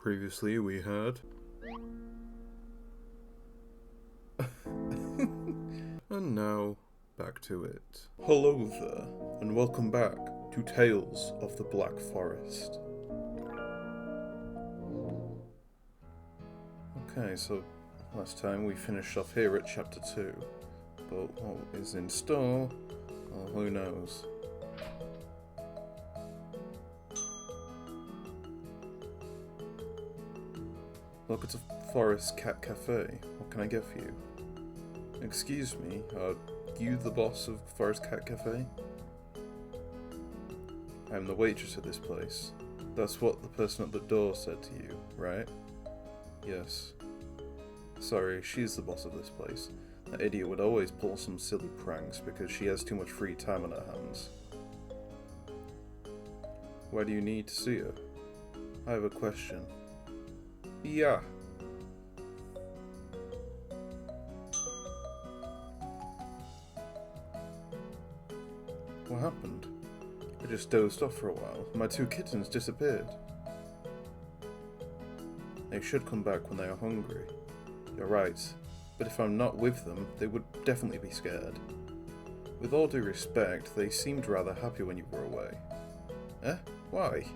Previously we heard... And now, back to it. Hello there, and welcome back to Tales of the Black Forest. Okay, so last time we finished off here at chapter 2, but what is in store, well, who knows. Look, it's a forest cat cafe. What can I get for you? Excuse me, are you the boss of Forest Cat Cafe? I'm the waitress at this place. That's what the person at the door said to you, right? Yes. Sorry, she's the boss of this place. That idiot would always pull some silly pranks because she has too much free time on her hands. Why do you need to see her? I have a question. Yeah. What happened? I just dozed off for a while. My 2 kittens disappeared. They should come back when they are hungry. You're right, but if I'm not with them, they would definitely be scared. With all due respect, they seemed rather happy when you were away. Eh? Why?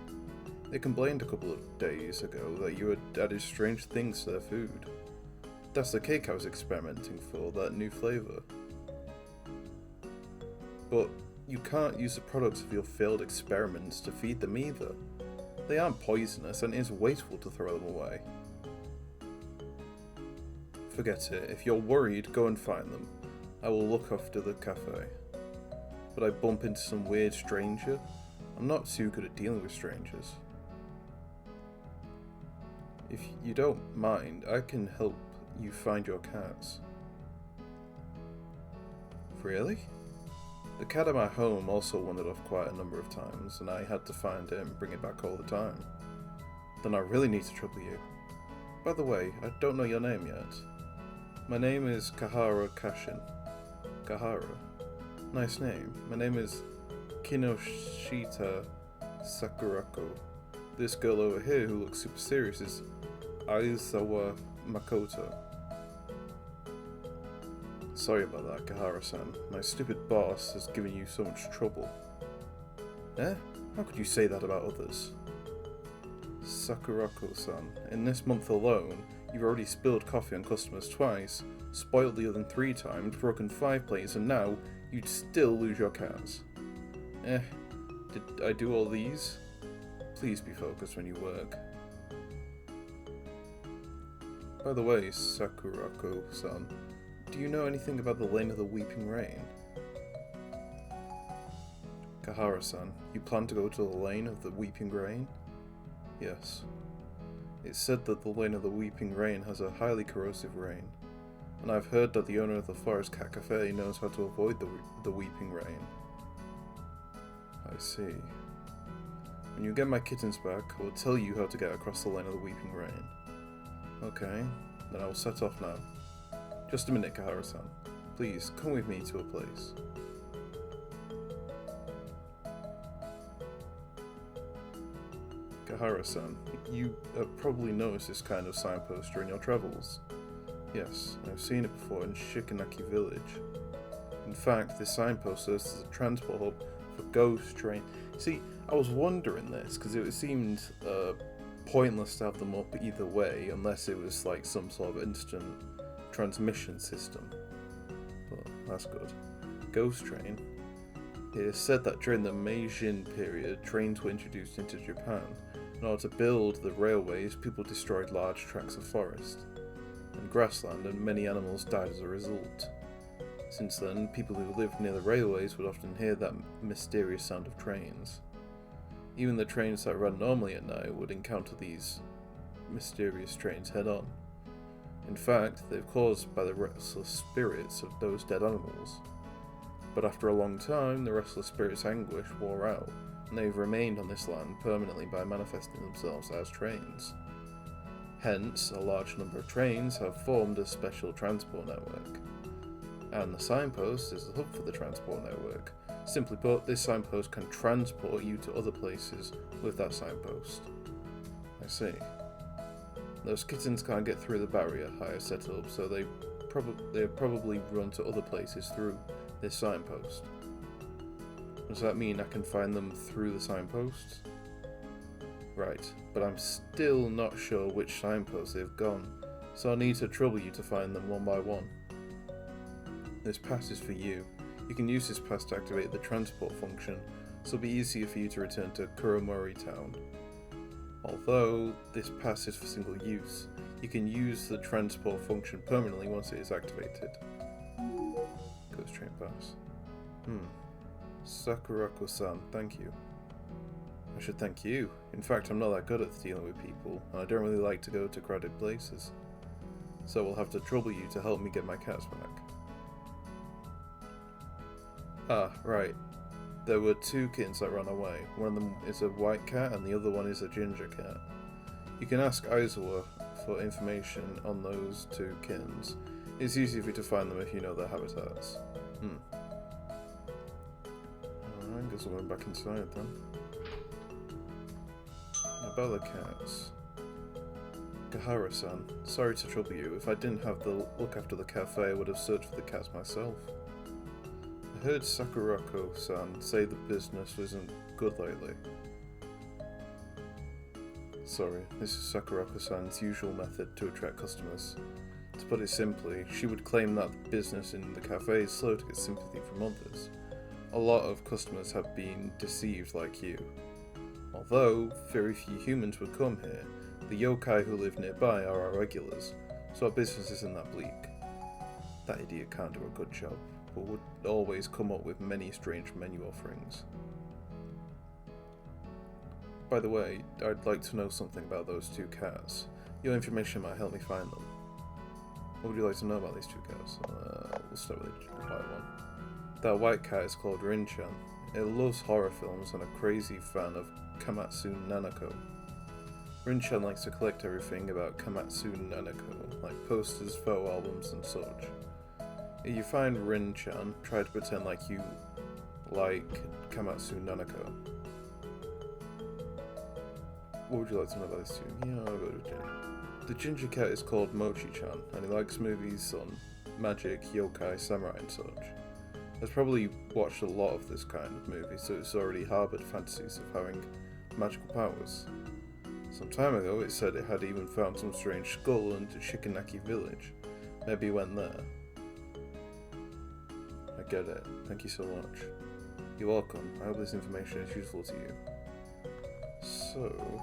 They complained a couple of days ago that you had added strange things to their food. That's the cake I was experimenting for, that new flavour. But you can't use the products of your failed experiments to feed them either. They aren't poisonous, and it is wasteful to throw them away. Forget it. If you're worried, go and find them. I will look after the cafe. But I bump into some weird stranger? I'm not too good at dealing with strangers. If you don't mind, I can help you find your cats. Really? The cat at my home also wandered off quite a number of times, and I had to find it and bring it back all the time. Then I really need to trouble you. By the way, I don't know your name yet. My name is Kashin. Kahara? Nice name. My name is Kinoshita Sakurako. This girl over here who looks super serious is Aizawa Makoto. Sorry about that, Kahara-san. My stupid boss has given you so much trouble. Eh? How could you say that about others? Sakurako-san, in this month alone, you've already spilled coffee on customers twice, spoiled the other 3 times, broken 5 plates, and now you'd still lose your cats. Eh, did I do all these? Please be focused when you work. By the way, Sakurako-san, do you know anything about the Lane of the Weeping Rain? Kahara-san, you plan to go to the Lane of the Weeping Rain? Yes. It's said that the Lane of the Weeping Rain has a highly corrosive rain, and I've heard that the owner of the Forest Cat Cafe knows how to avoid the Weeping Rain. I see. When you get my kittens back, I will tell you how to get across the Lane of the Weeping Rain. Okay, then I will set off now. Just a minute, Kahara-san. Please, come with me to a place. Kahara-san, you have probably noticed this kind of signpost during your travels. Yes, I've seen it before in Shikanaki village. In fact, this signpost serves as a transport hub for ghost train. See, I was wondering this, because it seemed pointless to have them up either way, unless it was like some sort of instant transmission system. But that's good. Ghost train. It is said that during the Meijin period, trains were introduced into Japan. In order to build the railways, people destroyed large tracts of forest and grassland, and many animals died as a result. Since then, people who lived near the railways would often hear that mysterious sound of trains. Even the trains that ran normally at night would encounter these mysterious trains head-on. In fact, they're caused by the restless spirits of those dead animals. But after a long time, the restless spirits' anguish wore out, and they've remained on this land permanently by manifesting themselves as trains. Hence, a large number of trains have formed a special transport network. And the signpost is the hub for the transport network. Simply put, this signpost can transport you to other places with that signpost. I see. Those kittens can't get through the barrier I have set up, so they probably run to other places through this signpost. Does that mean I can find them through the signpost? Right, but I'm still not sure which signpost they've gone, so I'll need to trouble you to find them one by one. This pass is for you. You can use this pass to activate the transport function, so it'll be easier for you to return to Kuromori Town. Although this pass is for single use, you can use the transport function permanently once it is activated. Ghost train pass. Sakurako-san, thank you. I should thank you. In fact, I'm not that good at dealing with people, and I don't really like to go to crowded places. So we'll have to trouble you to help me get my cats back. Ah, right. There were two kittens that ran away. One of them is a white cat and the other one is a ginger cat. You can ask Aizawa for information on those two kittens. It's easy for you to find them if you know their habitats. I guess we'll go back inside then. About the cats. Gahara-san, sorry to trouble you. If I didn't have the look after the cafe, I would have searched for the cats myself. I heard Sakurako-san say the business wasn't good lately. Sorry, this is Sakurako-san's usual method to attract customers. To put it simply, she would claim that the business in the cafe is slow to get sympathy from others. A lot of customers have been deceived like you. Although very few humans would come here, the yōkai who live nearby are our regulars, so our business isn't that bleak. That idiot can't do a good job, but would always come up with many strange menu offerings. By the way, I'd like to know something about those two cats. Your information might help me find them. What would you like to know about these two cats? We'll start with the white one. That white cat is called Rin-chan. It loves horror films and a crazy fan of Kamatsu Nanako. Rin-chan likes to collect everything about Kamatsu Nanako, like posters, photo albums, and such. If you find Rin-chan, try to pretend like you like Kamatsu Nanako. What would you like to know about these two? Yeah, I'll go to Jin. The ginger cat is called Mochi-chan, and he likes movies on magic, yōkai, samurai, and such. Has probably watched a lot of this kind of movie, so it's already harboured fantasies of having magical powers. Some time ago, it said it had even found some strange skull under Shikanaki village. Maybe it went there. I get it. Thank you so much. You're welcome. I hope this information is useful to you. So,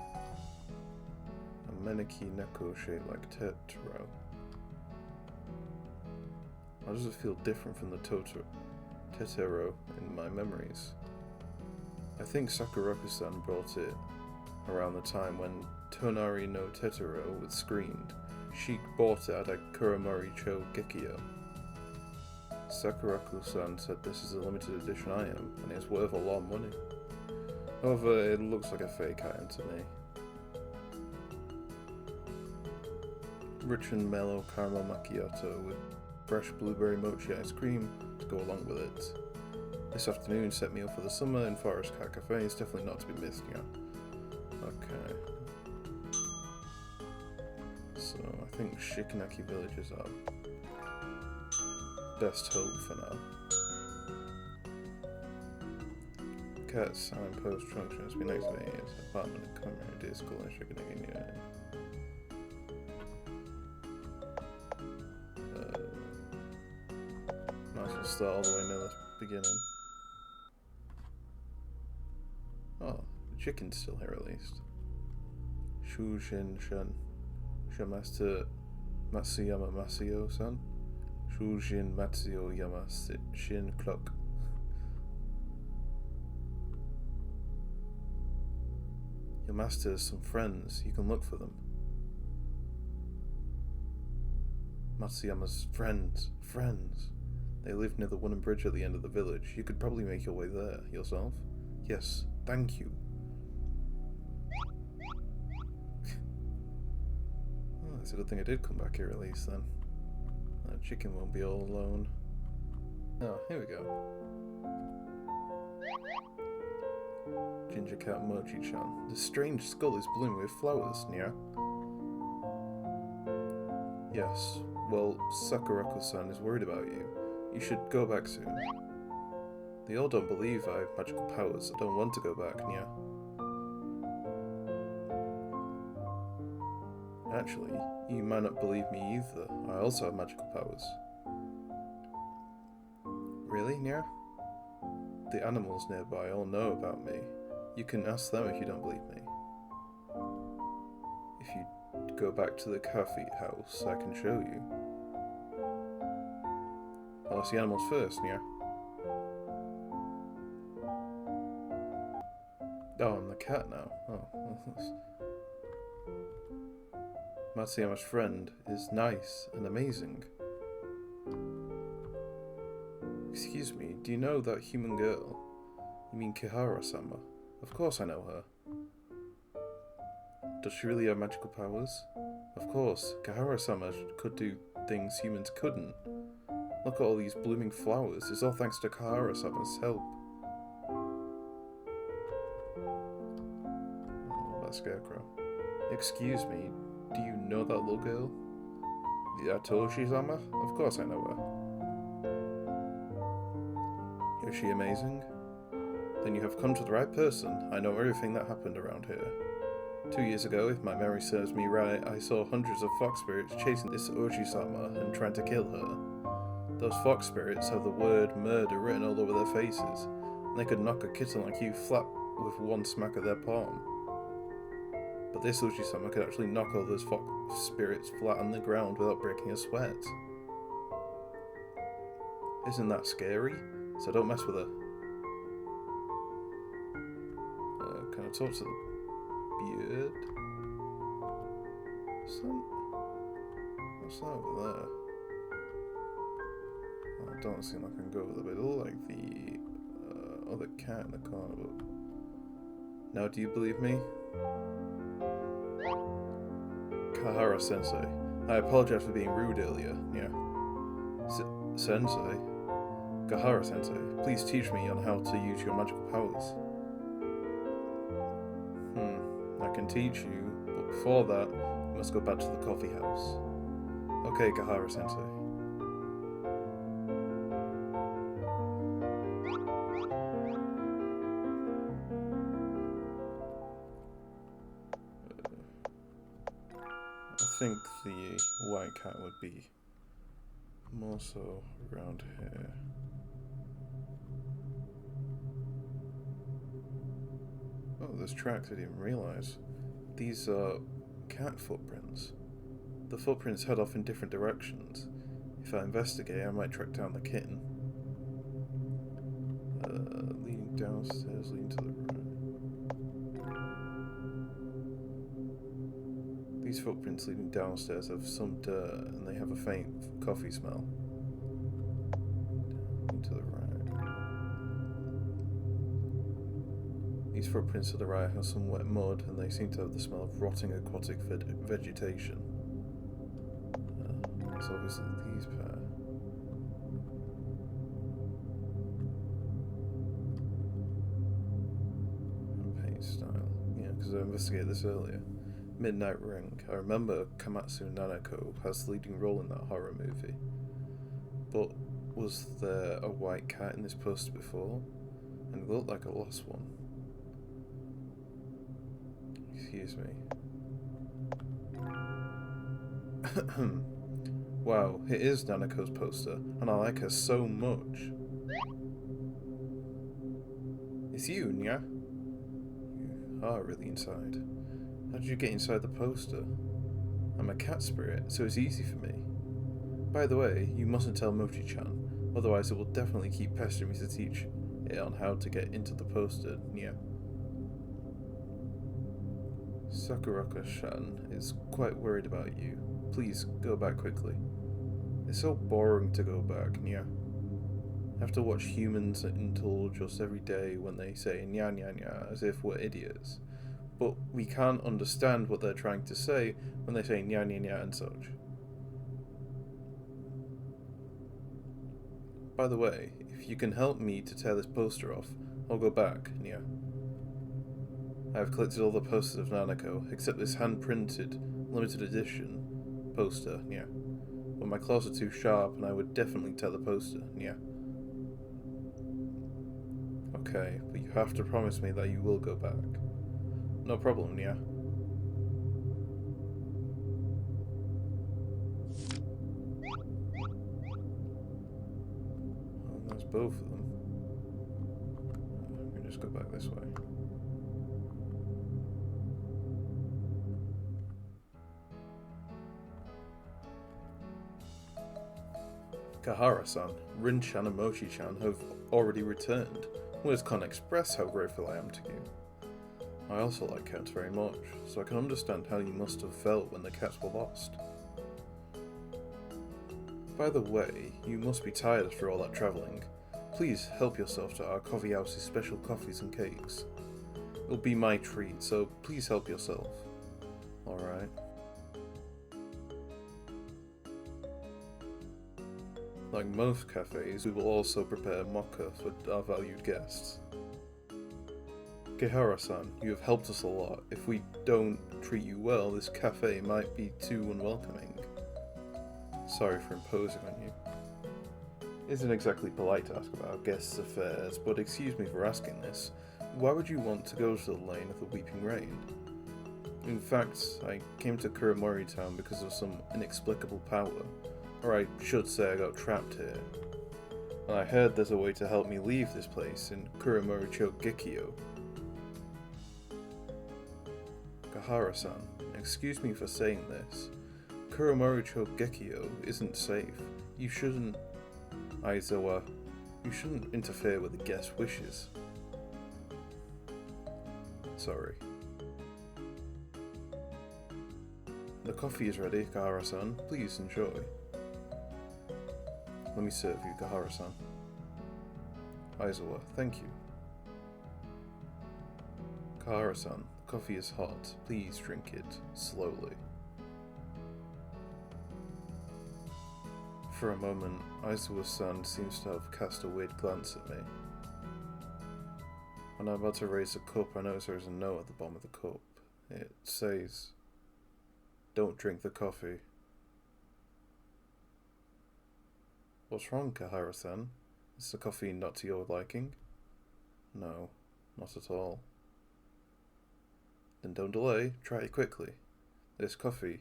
a Meneki Neko shaped like Tetero. How does it feel different from the Tetero in my memories? I think Sakurako-san brought it around the time when Tonari no Tetero was screened. She bought it at a Kuromori Cho Gekyo. Sakurako-san said this is a limited edition item, and it's worth a lot of money. However, it looks like a fake item to me. Rich and mellow caramel macchiato with fresh blueberry mochi ice cream to go along with it. This afternoon set me up for the summer in Forest Cat Cafe. It's definitely not to be missed, yeah. Okay. So, I think Shikanaki Village is our best hope for now. Cat signpost junction has been activated. Apartment and community school in Shikanaki unit. Might as well start all the way near the beginning. Oh, the chicken's still here at least. Shujin-shan. Shamaster Matsuyama Masio-san. Shujin Matsuyo Yamashin Clock. Your master has some friends. You can look for them. Matsuyama's friends. They live near the wooden bridge at the end of the village. You could probably make your way there yourself. Yes, thank you. Oh, it's a good thing I did come back here at least then. That chicken won't be all alone. Oh, here we go. Ginger Cat Mochi-chan. The strange skull is blooming with flowers, Nya. Yes, well, Sakurako-san is worried about you. You should go back soon. They all don't believe I have magical powers. I don't want to go back, Nya. Actually, you might not believe me either. I also have magical powers. Really, Nya? The animals nearby all know about me. You can ask them if you don't believe me. If you go back to the café house, I can show you. I'll ask the animals first, Nya. Oh, I'm the cat now. Oh. Matsuyama's friend is nice and amazing. Excuse me, do you know that human girl? You mean Kihara-sama? Of course I know her. Does she really have magical powers? Of course, Kihara-sama could do things humans couldn't. Look at all these blooming flowers. It's all thanks to Kihara-sama's help. Oh, that scarecrow. Excuse me, do you know that little girl? The Atoshi-sama? Of course I know her. Is she amazing? Then you have come to the right person. I know everything that happened around here. 2 years ago, if my memory serves me right, I saw hundreds of fox spirits chasing this Oji-sama and trying to kill her. Those fox spirits have the word murder written all over their faces, and they could knock a kitten like you flat with one smack of their palm. But this Oji-sama could actually knock all those fox spirits flat on the ground without breaking a sweat. Isn't that scary? So don't mess with her. Can I talk to the beard? What's that over there? Oh, it don't seem like I can go over there, but it looks like the other cat in the corner. But now, do you believe me? Kahara-sensei, I apologize for being rude earlier. Yeah. Sensei? Kahara-sensei, please teach me on how to use your magical powers. I can teach you, but before that, you must go back to the coffee house. Okay, Kahara-sensei. I think the white cat would be more so around here. Oh, there's tracks I didn't realise. These are cat footprints. The footprints head off in different directions. If I investigate, I might track down the kitten. Leading downstairs, leading to the right. These footprints leading downstairs have some dirt, and they have a faint coffee smell. Leading to the right. These footprints to the right have some wet mud, and they seem to have the smell of rotting aquatic vegetation. It's obviously these pair. And paint style. Yeah, because I investigated this earlier. Midnight Ring. I remember Kamatsu Nanako has the leading role in that horror movie. But was there a white cat in this poster before? And it looked like a lost one. Excuse me. Wow, it is Nanako's poster, and I like her so much. It's you, Nya? You are really inside. How did you get inside the poster? I'm a cat spirit, so it's easy for me. By the way, you mustn't tell Mochi-chan, otherwise it will definitely keep pestering me to teach it on how to get into the poster, Nya. Sakurako-chan is quite worried about you. Please, go back quickly. It's so boring to go back, Nya. I have to watch humans indulge us every day when they say nya nya nya as if we're idiots. But we can't understand what they're trying to say when they say nya nya nya and such. By the way, if you can help me to tear this poster off, I'll go back, Nya. I have collected all the posters of Nanako, except this hand-printed, limited edition, Poster, yeah. But my claws are too sharp and I would definitely tell the poster, yeah. Okay, but you have to promise me that you will go back. No problem, yeah. Well, that's both of them. Let me just go back this way. Kahara-san, Rin-chan and Mochi-chan have already returned. Words can't express how grateful I am to you. I also like cats very much, so I can understand how you must have felt when the cats were lost. By the way, you must be tired after all that travelling. Please help yourself to our coffee house's special coffees and cakes. It'll be my treat, so please help yourself. Alright. Like most cafes, we will also prepare mocha for our valued guests. Kehara-san, you have helped us a lot. If we don't treat you well, this cafe might be too unwelcoming. Sorry for imposing on you. It isn't exactly polite to ask about our guests' affairs, but excuse me for asking this. Why would you want to go to the Lane of the Weeping Rain? In fact, I came to Kuromori Town because of some inexplicable power. Or I should say I got trapped here. And I heard there's a way to help me leave this place in Kuromori Gekyo. Kahara-san, excuse me for saying this. Kuromori Gekyo isn't safe. You shouldn't... Aizawa, you shouldn't interfere with the guest's wishes. Sorry. The coffee is ready, Kahara-san. Please enjoy. Let me serve you, Kahara-san. Aizawa, thank you. Kahara-san, the coffee is hot. Please drink it slowly. For a moment, Aizawa-san seems to have cast a weird glance at me. When I'm about to raise the cup, I notice there is a note at the bottom of the cup. It says, "Don't drink the coffee." What's wrong, Kahara-san? Is the coffee not to your liking? No, not at all. Then don't delay, try it quickly. This coffee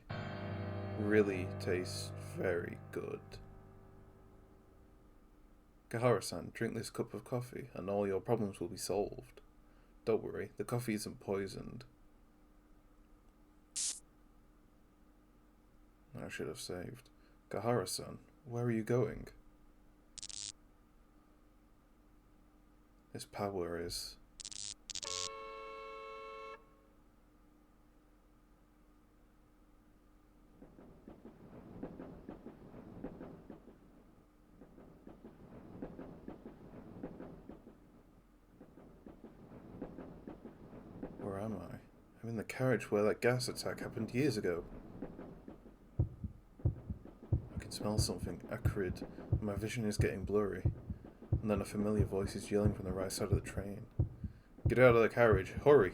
really tastes very good. Kahara-san, drink this cup of coffee and all your problems will be solved. Don't worry, the coffee isn't poisoned. I should have saved. Kahara-san, where are you going? This power is... Where am I? I'm in the carriage where that gas attack happened years ago. I can smell something acrid, and my vision is getting blurry. And then a familiar voice is yelling from the right side of the train. Get out of the carriage, hurry!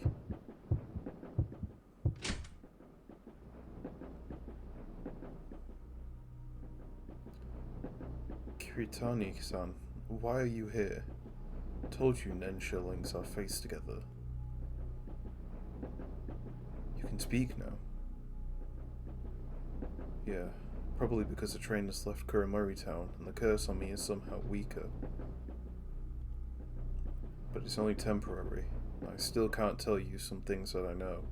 Kiritani-san, why are you here? I told you Nensha links our fates together. You can speak now. Yeah, probably because the train has left Kuromori Town and the curse on me is somehow weaker. But it's only temporary. I still can't tell you some things that I know.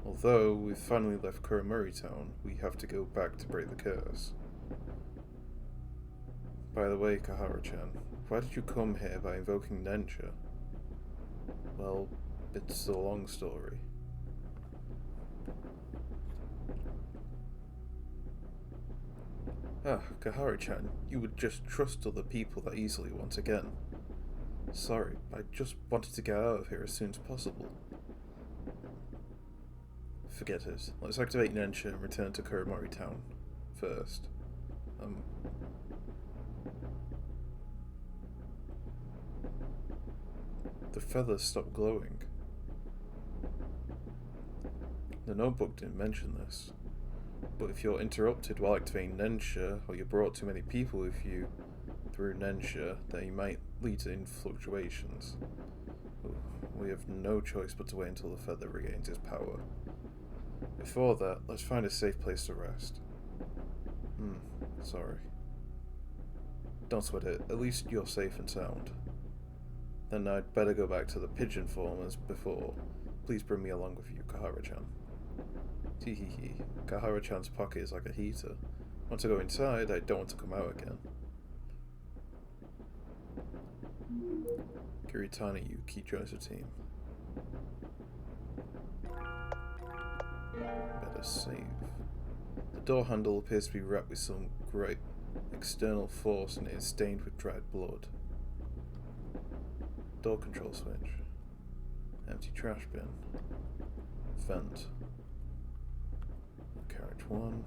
Although we've finally left Kuromori Town, we have to go back to break the curse. By the way, Kahara-chan, why did you come here by invoking Nensha? Well, it's a long story. Ah, Kahara-chan, you would just trust other people that easily once again. Sorry, I just wanted to get out of here as soon as possible. Forget it. Let's activate Nensha and return to Kuromori Town first. The feathers stopped glowing. The notebook didn't mention this, but if If you're interrupted while activating Nensha, or you brought too many people with you through Nensha, then you might lead to fluctuations. We have no choice but to wait until the feather regains its power. Before that, let's find a safe place to rest. Sorry. Don't sweat it, at least you're safe and sound. Then I'd better go back to the pigeon form as before. Please bring me along with you, Kahara-chan. Teehee. Kahara-chan's pocket is like a heater. Once I go inside, I don't want to come out again. Kiritani Yuki joins the team. Better save. The door handle appears to be wrapped with some great external force and it is stained with dried blood. Door control switch. Empty trash bin. Vent. Carriage 1.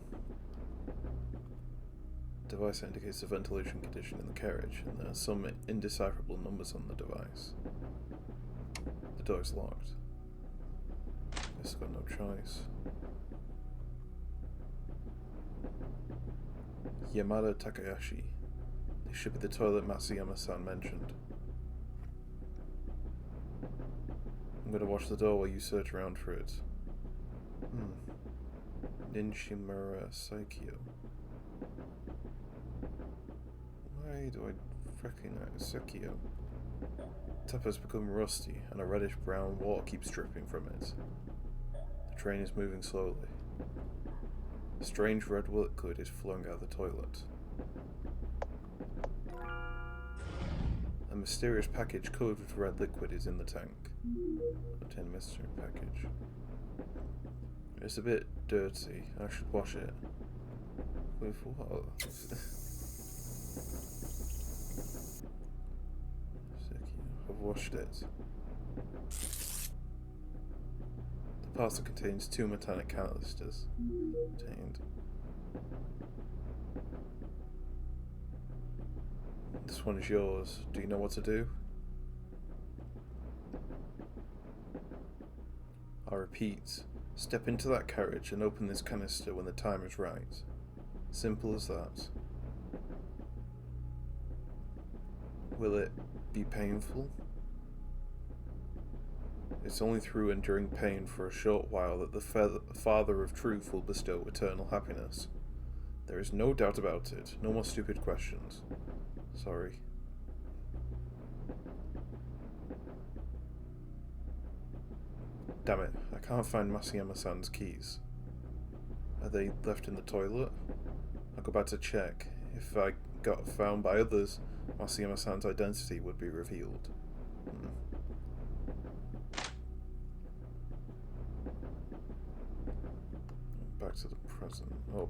Device indicates the ventilation condition in the carriage, and there are some indecipherable numbers on the device. The door is locked. Guess I've got no choice. Yamada Takayashi. This should be the toilet Masayama-san mentioned. I'm gonna watch the door while you search around for it. Ninshimura Saikyo. Why do I recognize Saikyo? The tap has become rusty, and a reddish-brown water keeps dripping from it. The train is moving slowly. A strange red liquid is flowing out of the toilet. A mysterious package covered with red liquid is in the tank. A tin mystery package. It's a bit dirty. I should wash it. With what? I've washed it. The parcel contains 2 metallic canisters. Contained. This one is yours. Do you know what to do? I repeat, step into that carriage and open this canister when the time is right. Simple as that. Will it be painful? It's only through enduring pain for a short while that the Father of Truth will bestow eternal happiness. There is no doubt about it. No more stupid questions. Sorry. Damn it, I can't find Masayama-san's keys. Are they left in the toilet? I'll go back to check. If I got found by others, Masayama-san's identity would be revealed. Back to the present. Oh.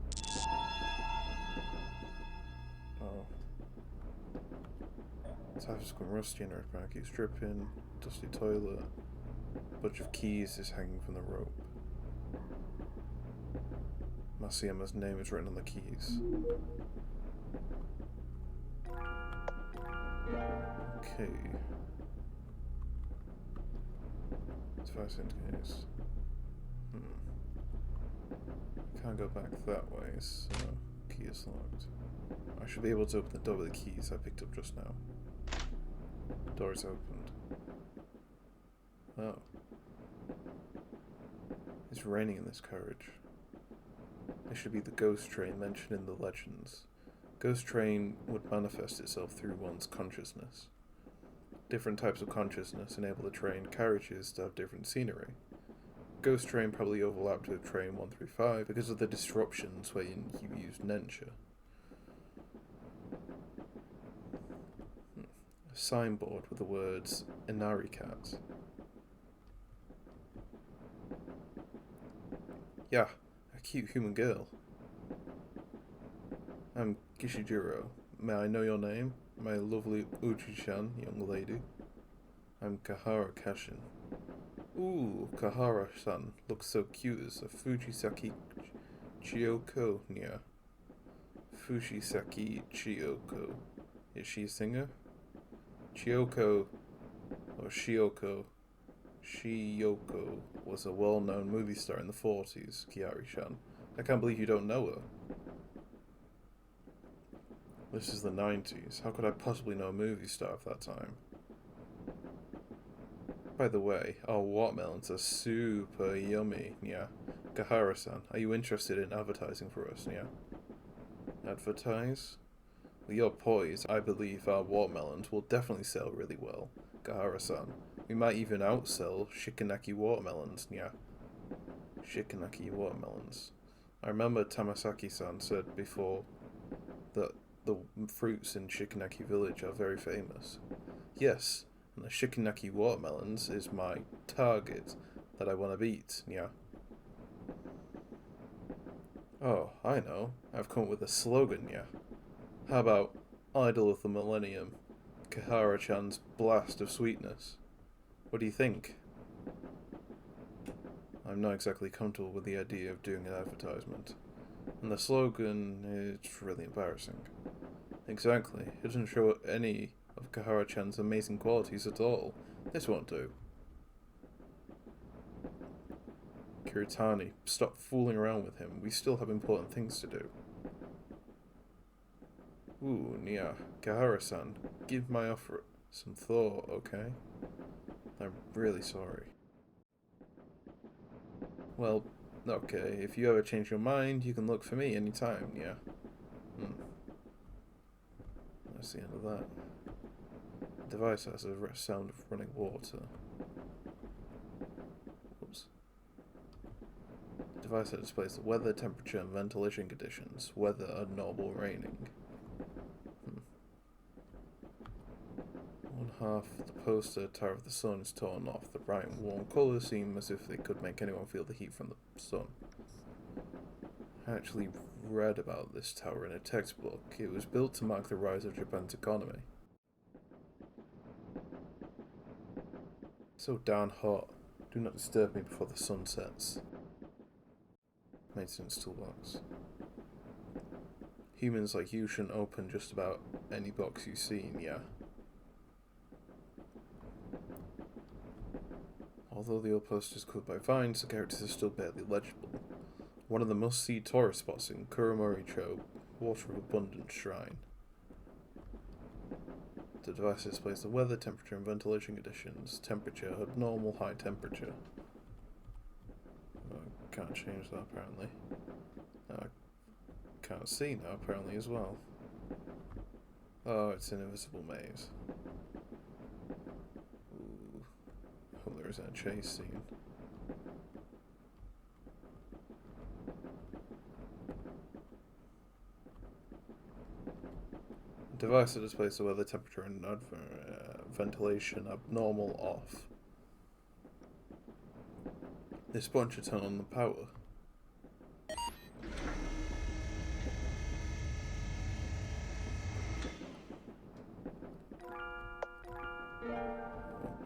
Tap has gone rusty and earth back. He's dripping. Dusty toilet. Bunch of keys is hanging from the rope. Masayama's name is written on the keys. Okay. Device indicates. Can't go back that way, so key is locked. I should be able to open the door with the keys I picked up just now. Door is opened. Oh. It's raining in this carriage. This should be the ghost train mentioned in the legends. Ghost train would manifest itself through one's consciousness. Different types of consciousness enable the train carriages to have different scenery. Ghost train probably overlapped with train 135 because of the disruptions when you used Nensha. A signboard with the words Inari Cat. Yeah, a cute human girl. I'm Gishijiro. May I know your name? My lovely Uchi-chan, young lady. I'm Kahara Kashin. Ooh, Kahara-san looks so cute as a Fujisaki Chiyoko Nya. Fujisaki Chiyoko. Is she a singer? Chiyoko, or Shiyoko, was a well-known movie star in the 40s, Kiari-chan. I can't believe you don't know her. This is the 90s. How could I possibly know a movie star of that time? By the way, our watermelons are super yummy, yeah. Kahara-san, are you interested in advertising for us, yeah? Advertise? With your poise, I believe our watermelons will definitely sell really well. Kahara-san, we might even outsell Shikanaki watermelons, yeah. Shikanaki watermelons. I remember Tamasaki-san said before that the fruits in Shikanaki village are very famous. Yes, and the Shikanaki watermelons is my target that I want to beat, yeah. Oh, I know. I've come up with a slogan, yeah. How about Idol of the Millennium, Kahara-chan's blast of sweetness? What do you think? I'm not exactly comfortable with the idea of doing an advertisement. And the slogan is really embarrassing. Exactly. It doesn't show any of Kahara-chan's amazing qualities at all. This won't do. Kiritani, stop fooling around with him. We still have important things to do. Ooh, Nia. Kahara-san, give my offer some thought, okay? I'm really sorry. Well, okay, if you ever change your mind, you can look for me anytime, yeah. That's the end of that. The device has a sound of running water. Whoops. The device that displays the weather, temperature, and ventilation conditions. Weather abnormal raining. One half of the poster, Tower of the Sun, is torn off. The bright and warm colours seem as if they could make anyone feel the heat from the sun. I actually read about this tower in a textbook. It was built to mark the rise of Japan's economy. So darn hot. Do not disturb me before the sun sets. Maintenance toolbox. Humans like you shouldn't open just about any box you see, yeah. Although the old poster is covered by vines, the characters are still barely legible. One of the must-see tourist spots in Kuromori Town, Water of Abundance Shrine. The device displays the weather, temperature, and ventilation conditions. Temperature, abnormal high temperature. I can't change that apparently. I can't see now apparently as well. Oh, it's an invisible maze. Ooh. Hope there isn't a chase scene. Device that displays the weather, temperature, and ventilation abnormal off. This button should turn on the power.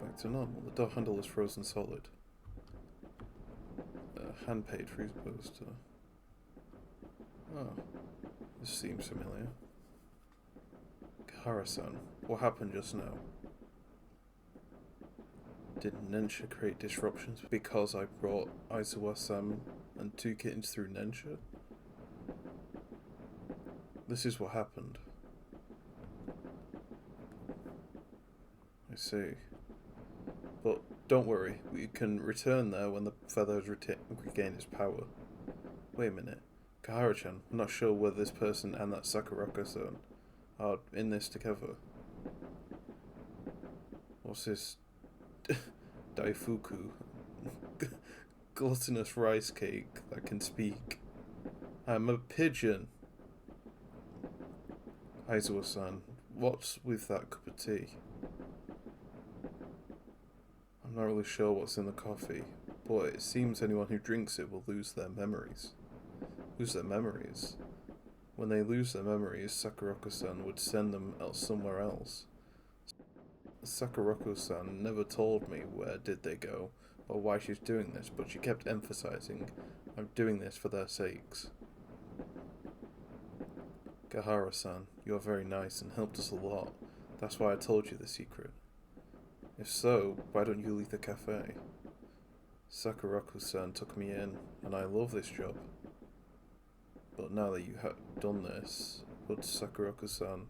Back to normal. The door handle is frozen solid. Hand-paid freeze poster. Oh, this seems familiar. Kahara-san, what happened just now? Did Nensha create disruptions because I brought Aizawa-san and two kittens through Nensha? This is what happened. I see. But don't worry, we can return there when the feather has regained its power. Wait a minute. Kahara-chan, I'm not sure whether this person and that Sakurako-san are in this together. What's this? Daifuku. Gluttonous rice cake that can speak. I'm a pigeon. Aizawa-san, what's with that cup of tea? I'm not really sure what's in the coffee, but it seems anyone who drinks it will lose their memories. Lose their memories? When they lose their memories, Sakurako-san would send them somewhere else. Sakurako-san never told me where did they go or why she's doing this, but she kept emphasizing, I'm doing this for their sakes. Kahara-san, you are very nice and helped us a lot. That's why I told you the secret. If so, why don't you leave the cafe? Sakurako-san took me in, and I love this job. now that you have done this, but Sakurako-san,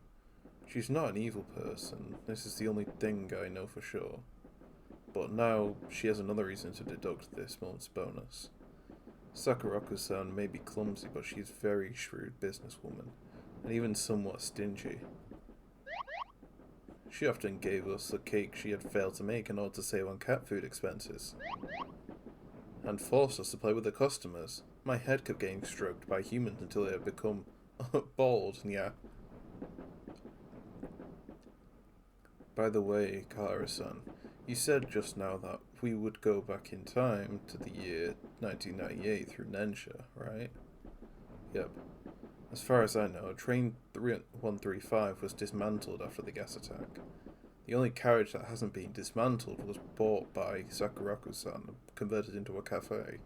she's not an evil person. This is the only thing I know for sure. But now she has another reason to deduct this month's bonus. Sakurako-san may be clumsy, but she's a very shrewd businesswoman, and even somewhat stingy. She often gave us the cake she had failed to make in order to save on cat food expenses, and forced us to play with the customers. My head kept getting stroked by humans until it had become bald, yeah. By the way, Kahara-san, you said just now that we would go back in time to the year 1998 through Nensha, right? Yep. As far as I know, Train 135 was dismantled after the gas attack. The only carriage that hasn't been dismantled was bought by Sakurako-san and converted into a café.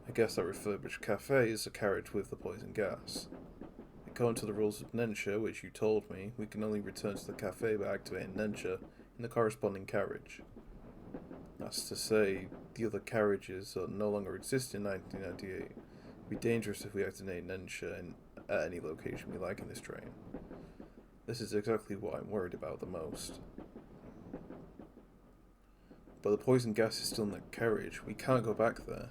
I guess that refurbished café is a carriage with the poison gas. According to the rules of Nensha, which you told me, we can only return to the café by activating Nensha in the corresponding carriage. That's to say, the other carriages no longer exist in 1998. It would be dangerous if we activate Nensha at any location we like in this train. This is exactly what I'm worried about the most. But the poison gas is still in the carriage. We can't go back there.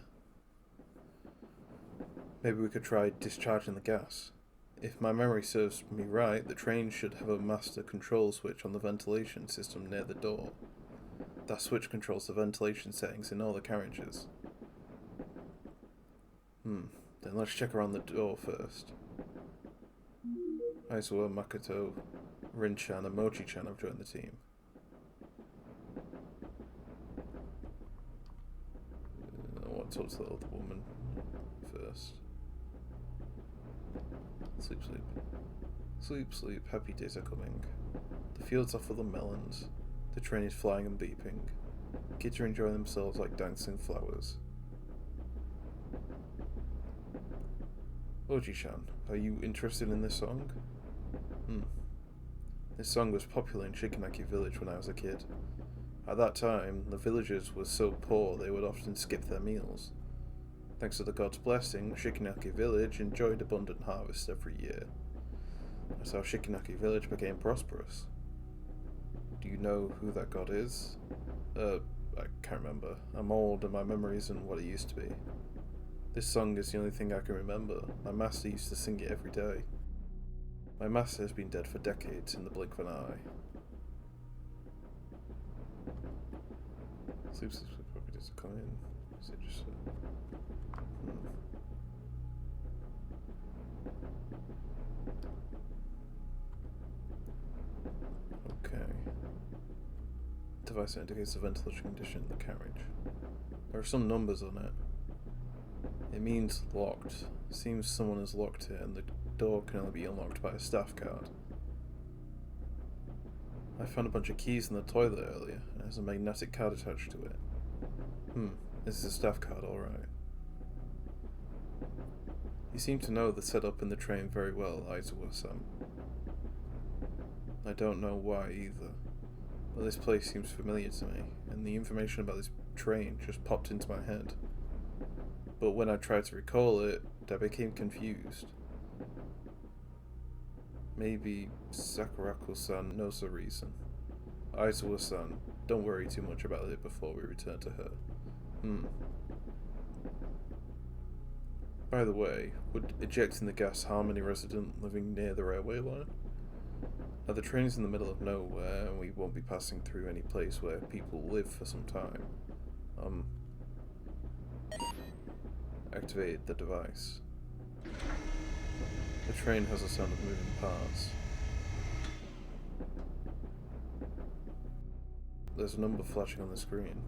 Maybe we could try discharging the gas. If my memory serves me right, the train should have a master control switch on the ventilation system near the door. That switch controls the ventilation settings in all the carriages. Then let's check around the door first. Aizawa, Makoto, Rin-chan and Mochi-chan have joined the team. I want to talk to the other woman first. Sleep, sleep. Sleep, sleep. Happy days are coming. The fields are full of melons. The train is flying and beeping. Kids are enjoying themselves like dancing flowers. Oji-chan, are you interested in this song? This song was popular in Shikanaki village when I was a kid. At that time, the villagers were so poor they would often skip their meals. Thanks to the god's blessing, Shikanaki village enjoyed abundant harvests every year. That's how Shikanaki village became prosperous. Do you know who that god is? I can't remember. I'm old and my memory isn't what it used to be. This song is the only thing I can remember. My master used to sing it every day. My master has been dead for decades in the blink of an eye. Sleep, sleep, sleep, probably doesn't come in. Is it just Okay. Device indicates the ventilation condition in the carriage. There are some numbers on it. It means locked. Seems someone has locked it and the door can only be unlocked by a staff card. I found a bunch of keys in the toilet earlier and it has a magnetic card attached to it. This is a staff card, alright. You seem to know the setup in the train very well, Aizawa-san. I don't know why either, but this place seems familiar to me, and the information about this train just popped into my head. But when I tried to recall it, I became confused. Maybe Sakurako-san knows the reason. Aizawa-san, don't worry too much about it before we return to her. By the way, would ejecting the gas harm any resident living near the railway line? Now the train is in the middle of nowhere, and we won't be passing through any place where people live for some time. Activate the device. The train has a sound of moving parts. There's a number flashing on the screen.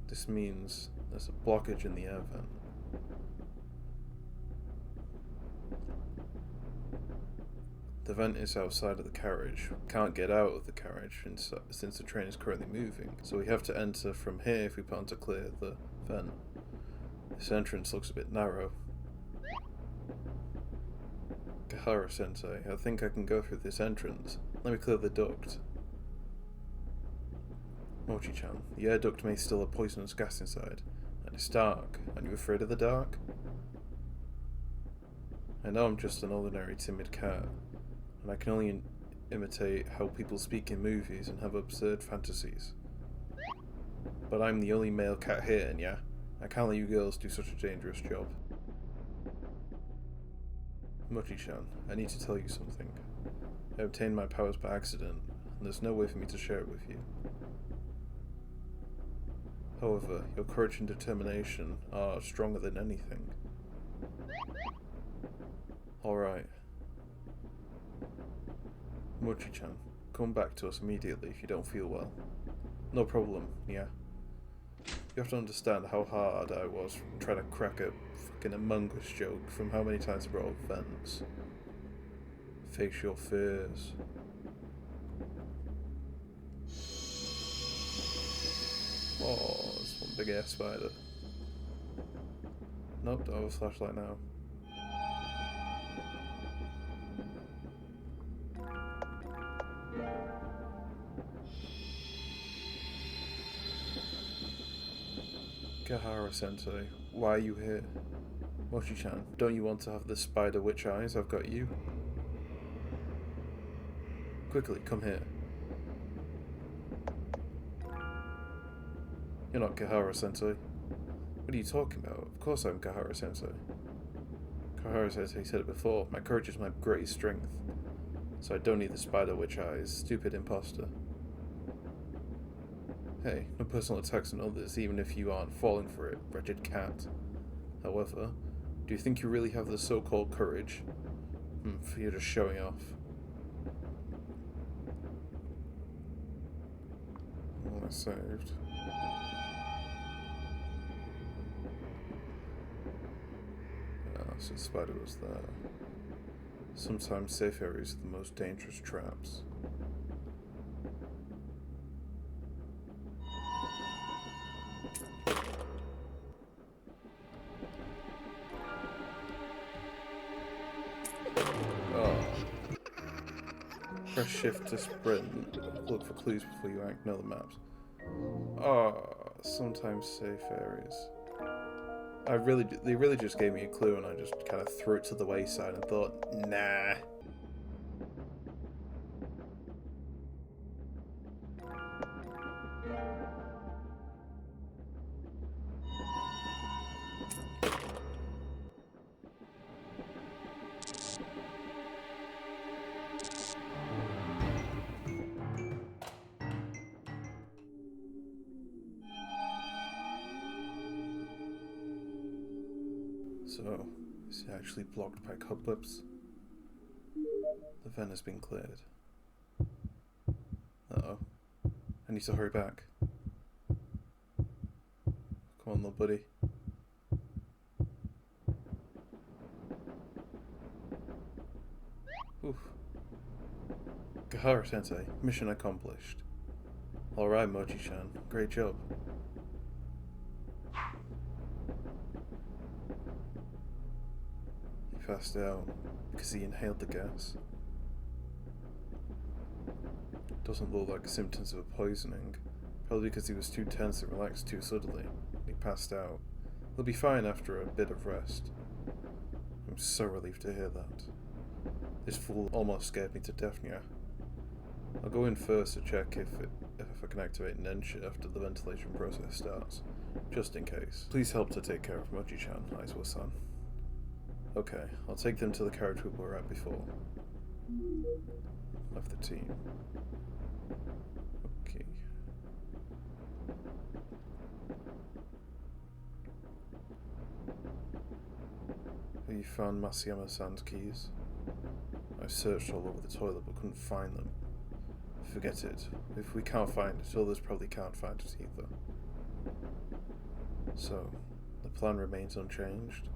This means there's a blockage in the air vent. The vent is outside of the carriage. We can't get out of the carriage since the train is currently moving, so we have to enter from here if we plan to clear the vent. This entrance looks a bit narrow. Kahara-sensei, I think I can go through this entrance. Let me clear the duct. Mochi-chan, the air duct may still have poisonous gas inside, and it's dark. Are you afraid of the dark? I know I'm just an ordinary timid cat, and I can only imitate how people speak in movies and have absurd fantasies. But I'm the only male cat here, and yeah, I can't let you girls do such a dangerous job. Mochi-chan, I need to tell you something. I obtained my powers by accident, and there's no way for me to share it with you. However, your courage and determination are stronger than anything. Alright. Mochi-chan, come back to us immediately if you don't feel well. No problem, yeah. You have to understand how hard I was trying to crack a fucking Among Us joke from how many times I brought up vents. Face your fears. Oh, there's one big ass spider. Nope, don't have a flashlight now. Kahara-sensei, why are you here? Mochi-chan, don't you want to have the spider witch eyes? I've got you. Quickly, come here. You're not Kahara-sensei. What are you talking about? Of course I'm Kahara-sensei. Kahara-sensei said it before, my courage is my greatest strength. So I don't need the spider witch eyes, stupid imposter. Hey, no personal attacks on others, even if you aren't falling for it, wretched cat. However, do you think you really have the so-called courage? For you just showing off. Oh, I saved. So the spider was there. Sometimes safe areas are the most dangerous traps. Press shift to sprint. Look for clues before you act. Know the maps. Sometimes safe areas. They really just gave me a clue and I just kind of threw it to the wayside and thought, nah. So, is it actually blocked by cobwebs? The vent has been cleared. Uh-oh. I need to hurry back. Come on, little buddy. Oof. Kahara-sensei, mission accomplished. Alright, Mochi-chan, great job. Passed out because he inhaled the gas. Doesn't look like symptoms of a poisoning, probably because he was too tense and relaxed too suddenly. He passed out. He'll be fine after a bit of rest. I'm so relieved to hear that. This fool almost scared me to death, yeah. I'll go in first to check if I can activate Nensha after the ventilation process starts, just in case. Please help to take care of Mochi-chan, Aizawa-san. Okay, I'll take them to the carriage we were at before. Left the team. Okay. Have you found Masayama-san's keys? I searched all over the toilet but couldn't find them. Forget it. If we can't find it, others probably can't find it either. So, the plan remains unchanged?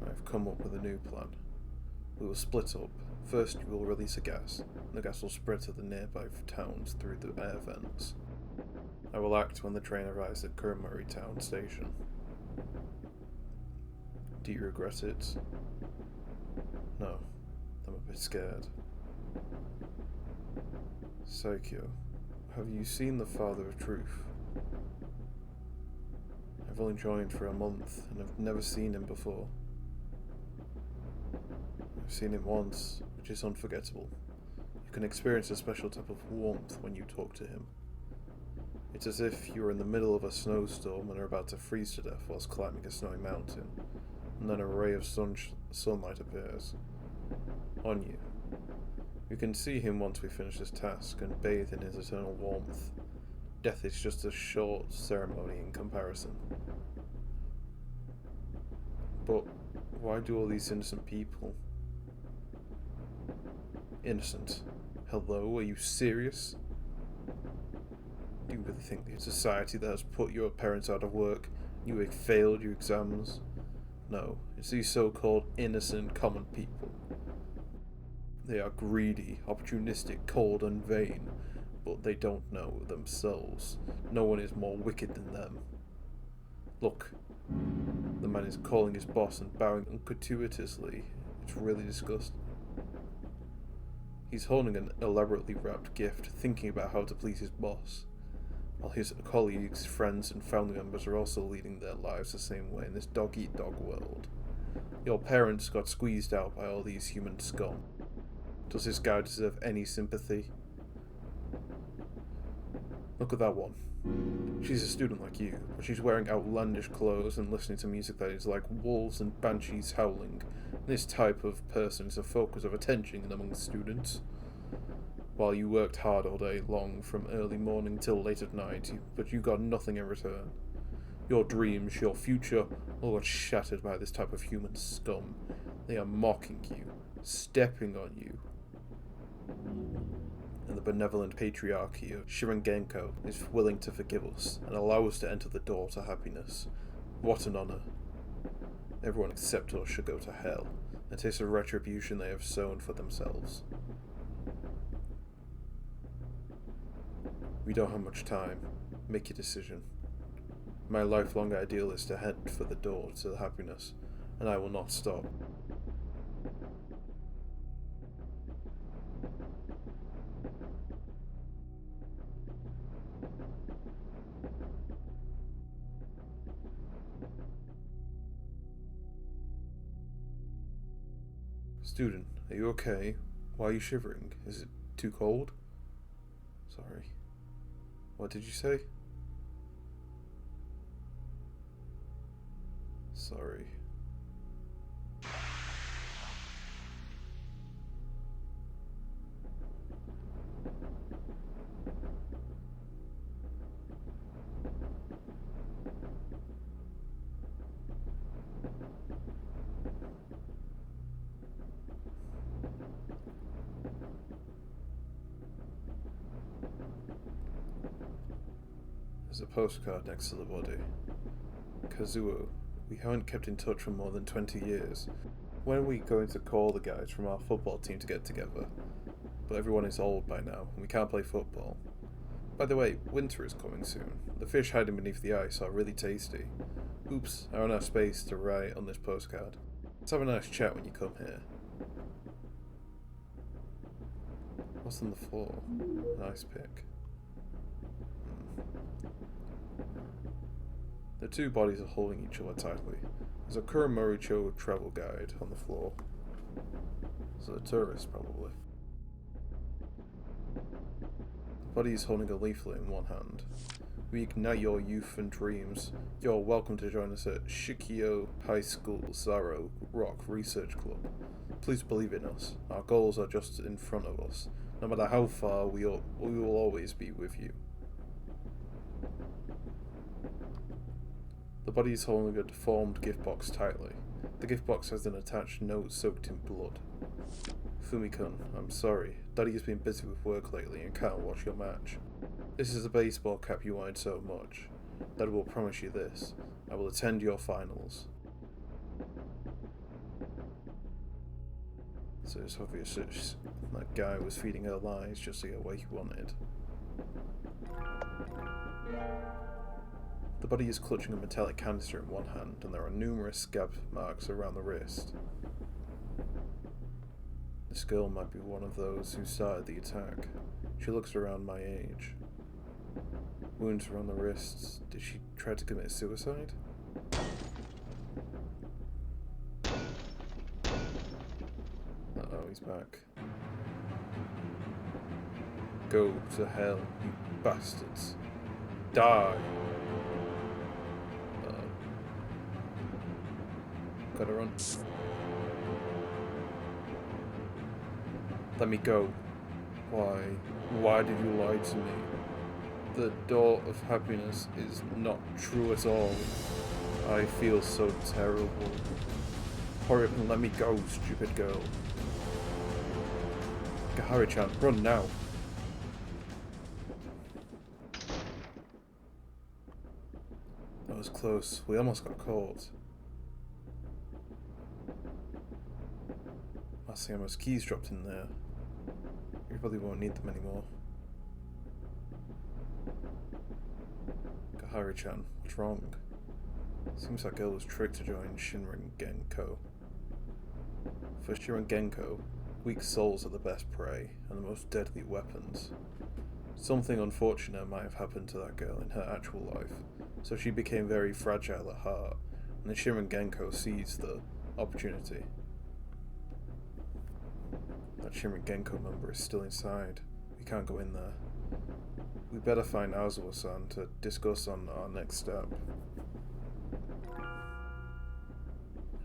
I've come up with a new plan. We will split up. First, you will release a gas, and the gas will spread to the nearby towns through the air vents. I will act when the train arrives at Kuromori Town station. Do you regret it? No, I'm a bit scared. Saikyo, have you seen the Father of Truth? I've only joined for a month, and I've never seen him before. I've seen him once, which is unforgettable. You can experience a special type of warmth when you talk to him. It's as if you are in the middle of a snowstorm and are about to freeze to death whilst climbing a snowy mountain, and then a ray of sunlight appears on you. You can see him once we finish this task and bathe in his eternal warmth. Death is just a short ceremony in comparison. But why do all these innocent people? Innocent? Hello, are you serious? Do you really think the society that has put your parents out of work, you have failed your exams? No, it's these so-called innocent common people. They are greedy, opportunistic, cold and vain, but they don't know themselves. No one is more wicked than them. Look, the man is calling his boss and bowing ungratuitously. It's really disgusting. He's holding an elaborately wrapped gift, thinking about how to please his boss, while his colleagues, friends and family members are also leading their lives the same way in this dog-eat-dog world. Your parents got squeezed out by all these human scum. Does this guy deserve any sympathy? Look at that one. She's a student like you, but she's wearing outlandish clothes and listening to music that is like wolves and banshees howling. This type of person is a focus of attention among students. While you worked hard all day long, from early morning till late at night, but you got nothing in return. Your dreams, your future, all got shattered by this type of human scum. They are mocking you, stepping on you. And the benevolent patriarchy of Shirangenko is willing to forgive us and allow us to enter the door to happiness. What an honor. Everyone except us should go to hell and taste the retribution they have sown for themselves. We don't have much time. Make your decision. My lifelong ideal is to head for the door to happiness, and I will not stop. Student, are you okay? Why are you shivering? Is it too cold? Sorry. What did you say? Sorry. There's a postcard next to the body. Kazuo, we haven't kept in touch for more than 20 years. When are we going to call the guys from our football team to get together? But everyone is old by now, and we can't play football. By the way, winter is coming soon. The fish hiding beneath the ice are really tasty. Oops, I don't have space to write on this postcard. Let's have a nice chat when you come here. What's on the floor? Nice pick. The two bodies are holding each other tightly. There's a Kuromori Town travel guide on the floor. It's a tourist, probably. The body is holding a leaflet in one hand. We ignite your youth and dreams. You're welcome to join us at Shikyo High School Zaro Rock Research Club. Please believe in us. Our goals are just in front of us. No matter how far, we will always be with you. The body is holding a deformed gift box tightly. The gift box has an attached note soaked in blood. Fumi-kun, I'm sorry. Daddy has been busy with work lately and can't watch your match. This is a baseball cap you wanted so much. Daddy will promise you this. I will attend your finals. So it's obvious that guy was feeding her lies just to get what he wanted. The body is clutching a metallic canister in one hand, and there are numerous scab marks around the wrist. This girl might be one of those who started the attack. She looks around my age. Wounds around the wrists. Did she try to commit suicide? he's back. Go to hell, you bastards. Die! Gotta run. Let me go. Why? Why did you lie to me? The door of happiness is not true at all. I feel so terrible. Hurry up and let me go, stupid girl. Gahari-chan, run now. That was close. We almost got caught. Masayama's keys dropped in there. You probably won't need them anymore. Gahari-chan, what's wrong? Seems that girl was tricked to join Shinrin Genko. For Shinrin Genko, weak souls are the best prey and the most deadly weapons. Something unfortunate might have happened to that girl in her actual life, so she became very fragile at heart, and the Shinrin Genko seized the opportunity. That Shinrin Genko member is still inside. We can't go in there. We better find Azawa-san to discuss on our next step.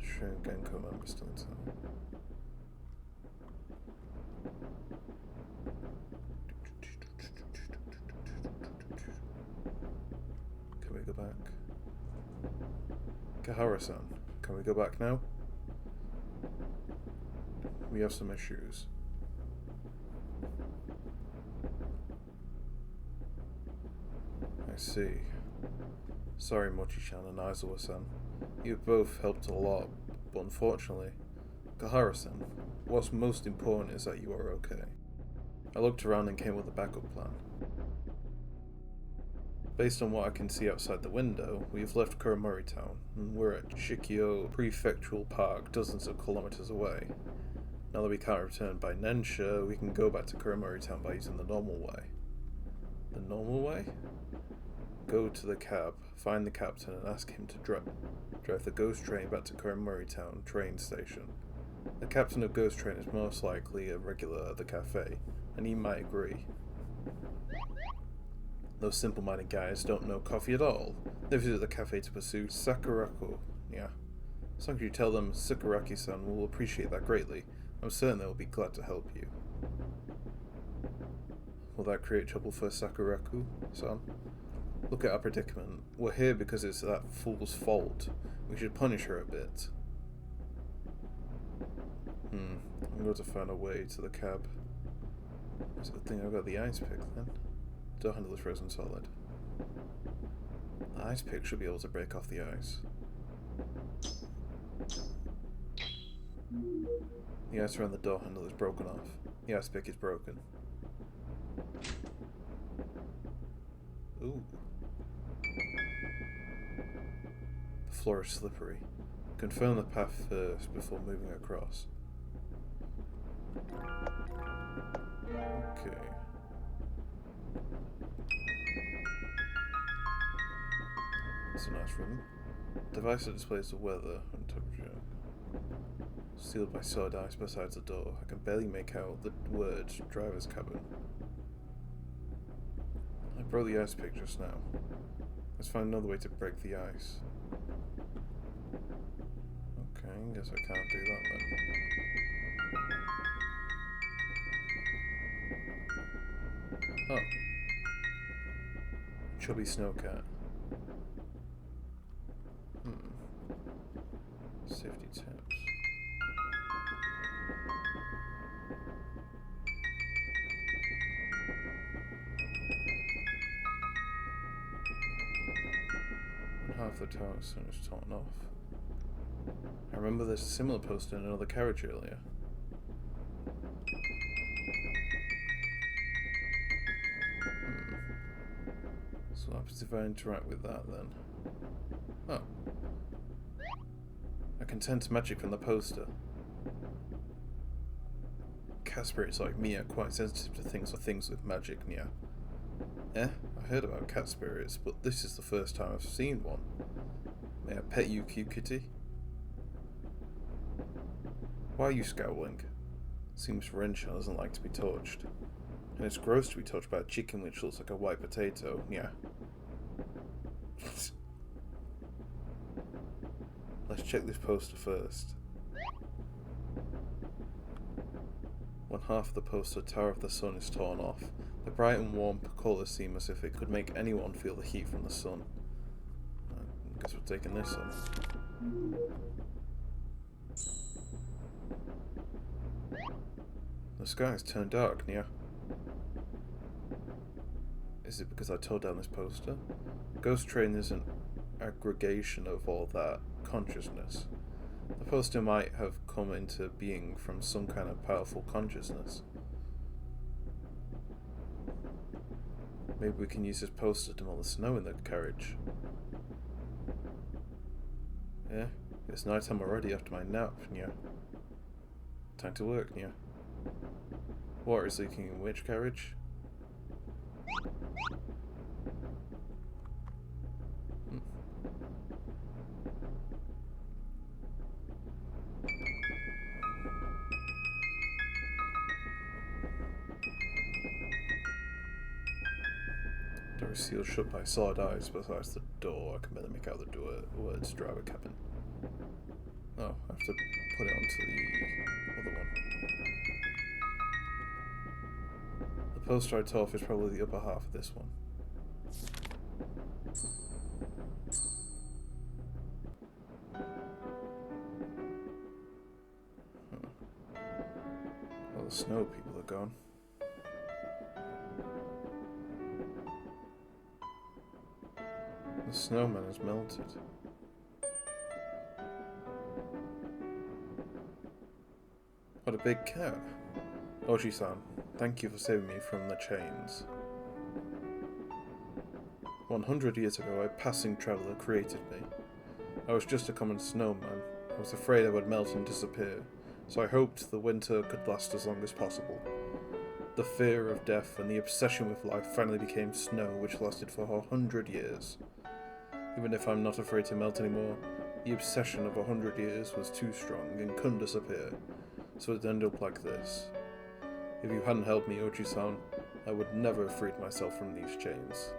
Shinrin Genko member still inside. Can we go back? Kahara-san, can we go back now? We have some issues. I see. Sorry, Mochi-chan and Aizawa-san. You've both helped a lot, but unfortunately, Kahara-san, what's most important is that you are okay. I looked around and came with a backup plan. Based on what I can see outside the window, we've left Kuromori Town, and we're at Shikyo Prefectural Park, dozens of kilometers away. Now that we can't return by Nensha, we can go back to Kuromori Town by using the normal way. The normal way? Go to the cab, find the captain, and ask him to drive the ghost train back to Kuromori Town train station. The captain of Ghost Train is most likely a regular at the café, and he might agree. Those simple-minded guys don't know coffee at all. They visit the cafe to pursue Sakuraku. Yeah. As long as you tell them Sakuraki-san will appreciate that greatly, I'm certain they will be glad to help you. Will that create trouble for Sakuraku-san? Look at our predicament. We're here because it's that fool's fault. We should punish her a bit. I'm going to find a way to the cab. It's a good thing I've got the ice pick then. Door handle is frozen solid. The ice pick should be able to break off the ice. The ice around the door handle is broken off. The ice pick is broken. Ooh. The floor is slippery. Confirm the path first before moving across. Okay. It's a nice room. Device that displays the weather and temperature. Sealed by solid ice beside the door. I can barely make out the words driver's cabin. I broke the ice pick just now. Let's find another way to break the ice. Okay, guess I can't do that then. Oh. Chubby snowcat. Safety tips. And half the tower is torn off. I remember there's a similar poster in another carriage earlier. So what happens if I interact with that then? Oh. I can sense magic from the poster. Cat spirits like me are quite sensitive to things with magic, yeah. I heard about cat spirits, but this is the first time I've seen one. May I pet you, cute kitty? Why are you scowling? Seems Nensha doesn't like to be touched. And it's gross to be touched by a chicken which looks like a white potato. Yeah. Let's check this poster first. When half of the poster, Tower of the Sun, is torn off, the bright and warm colours seem as if it could make anyone feel the heat from the sun. I guess we're taking this in. The sky has turned dark, Nia. Is it because I tore down this poster? Ghost Train is an aggregation of all that consciousness. The poster might have come into being from some kind of powerful consciousness. Maybe we can use this poster to melt the snow in the carriage. Yeah, it's night time already after my nap, Nia. Time to work, Nia. Water is leaking in which carriage? Door is sealed shut by solid eyes besides the door. I can barely make out the door words driver cabin. Oh, I have to put it onto the other one. The poster I tore off is probably the upper half of this one. All the snow people are gone. The snowman has melted. What a big cat. Oji-san, thank you for saving me from the chains. 100 years ago, a passing traveller created me. I was just a common snowman. I was afraid I would melt and disappear, so I hoped the winter could last as long as possible. The fear of death and the obsession with life finally became snow, which lasted for 100 years. Even if I'm not afraid to melt anymore, the obsession of 100 years was too strong and couldn't disappear, so it ended up like this. If you hadn't helped me, Oji-san, I would never have freed myself from these chains.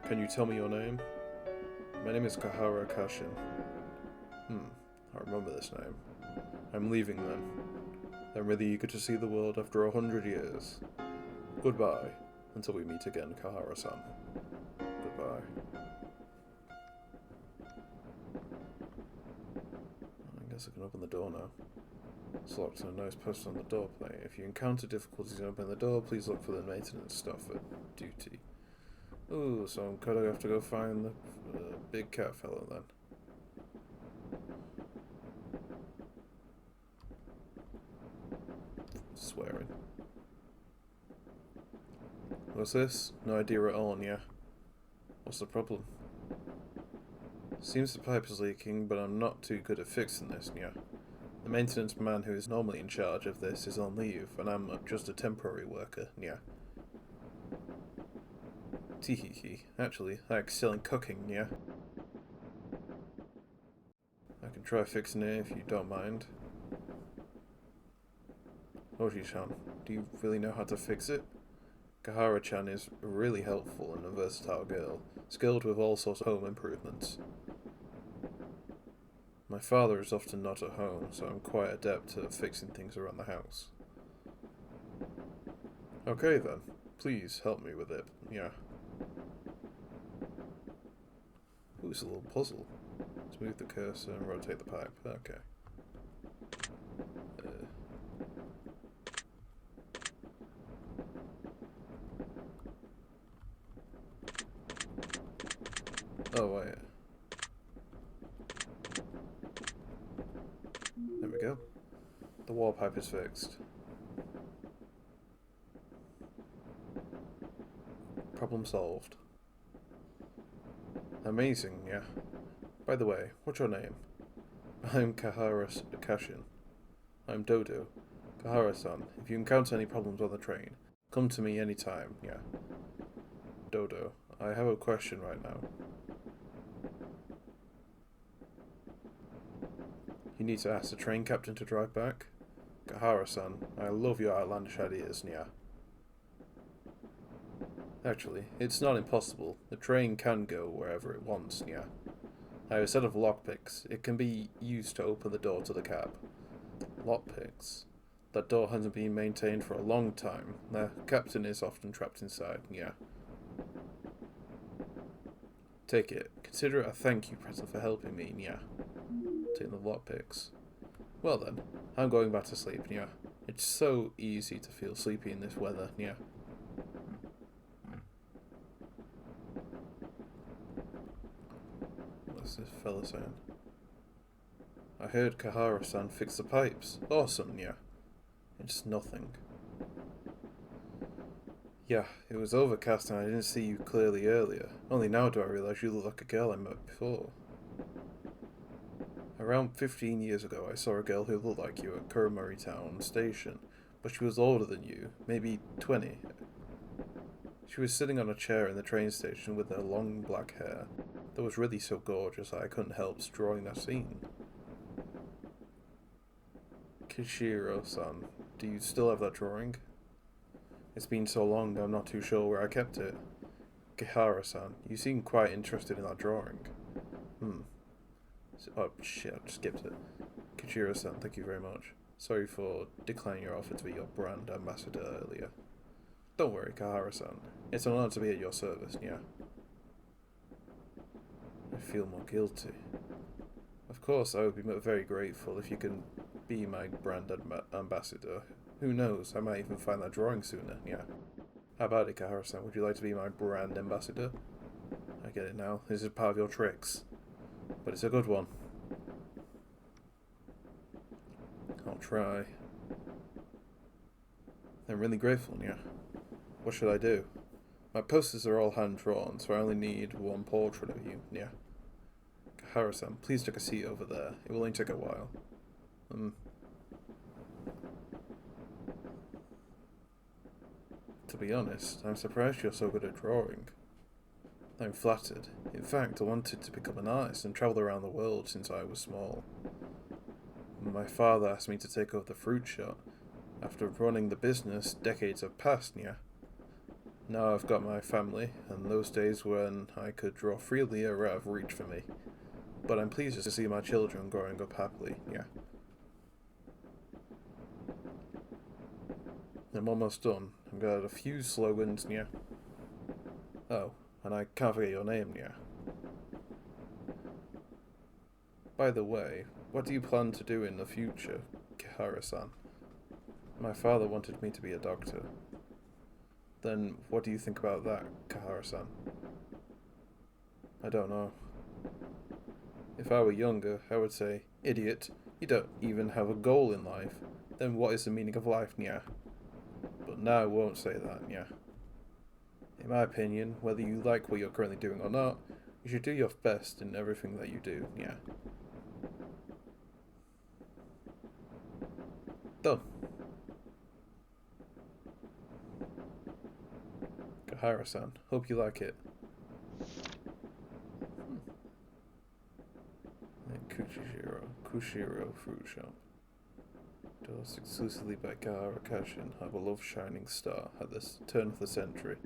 Can you tell me your name? My name is Kashin. I remember this name. I'm leaving then. I'm really eager to see the world after 100 years. Goodbye, until we meet again, Kahara-san. Goodbye. I guess I can open the door now. It's locked and a nice poster on the door plate. If you encounter difficulties in opening the door, please look for the maintenance staff at duty. Ooh, so I'm gonna have to go find the big cat fellow then. Swearing. What's this? No idea at all, yeah. What's the problem? Seems the pipe is leaking, but I'm not too good at fixing this, yeah. The maintenance man who is normally in charge of this is on leave, and I'm just a temporary worker, yeah. Teehee. Actually, I excel in cooking, yeah. I can try fixing it if you don't mind. Oji-chan, do you really know how to fix it? Kahara-chan is a really helpful and a versatile girl, skilled with all sorts of home improvements. My father is often not at home, so I'm quite adept at fixing things around the house. Okay then, please help me with it, yeah. Ooh, it's a little puzzle. Let's move the cursor and rotate the pipe, okay. Oh, wait. There we go. The wall pipe is fixed. Problem solved. Amazing, yeah. By the way, what's your name? I'm Kashin. I'm Dodo. Kahara-san, if you encounter any problems on the train, come to me anytime, yeah. Dodo, I have a question right now. You need to ask the train captain to drive back? Kahara-san, I love your outlandish ideas, Nya. Actually, it's not impossible. The train can go wherever it wants, Nya. I have a set of lockpicks. It can be used to open the door to the cab. Lockpicks? That door hasn't been maintained for a long time. The captain is often trapped inside, Nya. Take it. Consider it a thank you present for helping me, Nya. Take the lockpicks. Well then, I'm going back to sleep, Nya. It's so easy to feel sleepy in this weather, Nya. What's this fella saying? I heard Kahara-san fix the pipes. Awesome, Nya. It's nothing. Yeah, it was overcast and I didn't see you clearly earlier. Only now do I realise you look like a girl I met before. Around 15 years ago, I saw a girl who looked like you at Kuromori Town station, but she was older than you, maybe 20. She was sitting on a chair in the train station with her long black hair that was really so gorgeous I couldn't help drawing that scene. Kishiro-san, do you still have that drawing? It's been so long I'm not too sure where I kept it. Kihara-san, you seem quite interested in that drawing. Oh shit, I just skipped it. Kichiro-san, thank you very much. Sorry for declining your offer to be your brand ambassador earlier. Don't worry, Kahara-san. It's an honor to be at your service, yeah. I feel more guilty. Of course, I would be very grateful if you can be my brand ambassador. Who knows, I might even find that drawing sooner, yeah. How about it, Kahara-san? Would you like to be my brand ambassador? I get it now. This is part of your tricks. But it's a good one. I'll try. I'm really grateful, yeah. What should I do? My posters are all hand-drawn, so I only need one portrait of you, yeah. Kahara-san, please take a seat over there. It will only take a while. To be honest, I'm surprised you're so good at drawing. I'm flattered. In fact, I wanted to become an artist and travel around the world since I was small. My father asked me to take over the fruit shop. After running the business, decades have passed, yeah. Now I've got my family, and those days when I could draw freely are out of reach for me. But I'm pleased to see my children growing up happily, yeah. I'm almost done. I've got a few slogans, yeah. Oh, and I can't forget your name, yeah. By the way, what do you plan to do in the future, Kihara-san? My father wanted me to be a doctor. Then what do you think about that, Kihara-san? I don't know. If I were younger, I would say, idiot, you don't even have a goal in life. Then what is the meaning of life, nya? But now I won't say that, nya. In my opinion, whether you like what you're currently doing or not, you should do your best in everything that you do, nya. Done. Kahara-san, hope you like it. Kushiro Fruit Shop. Dusk exclusively by Kashin, have a love shining star at this turn of the century.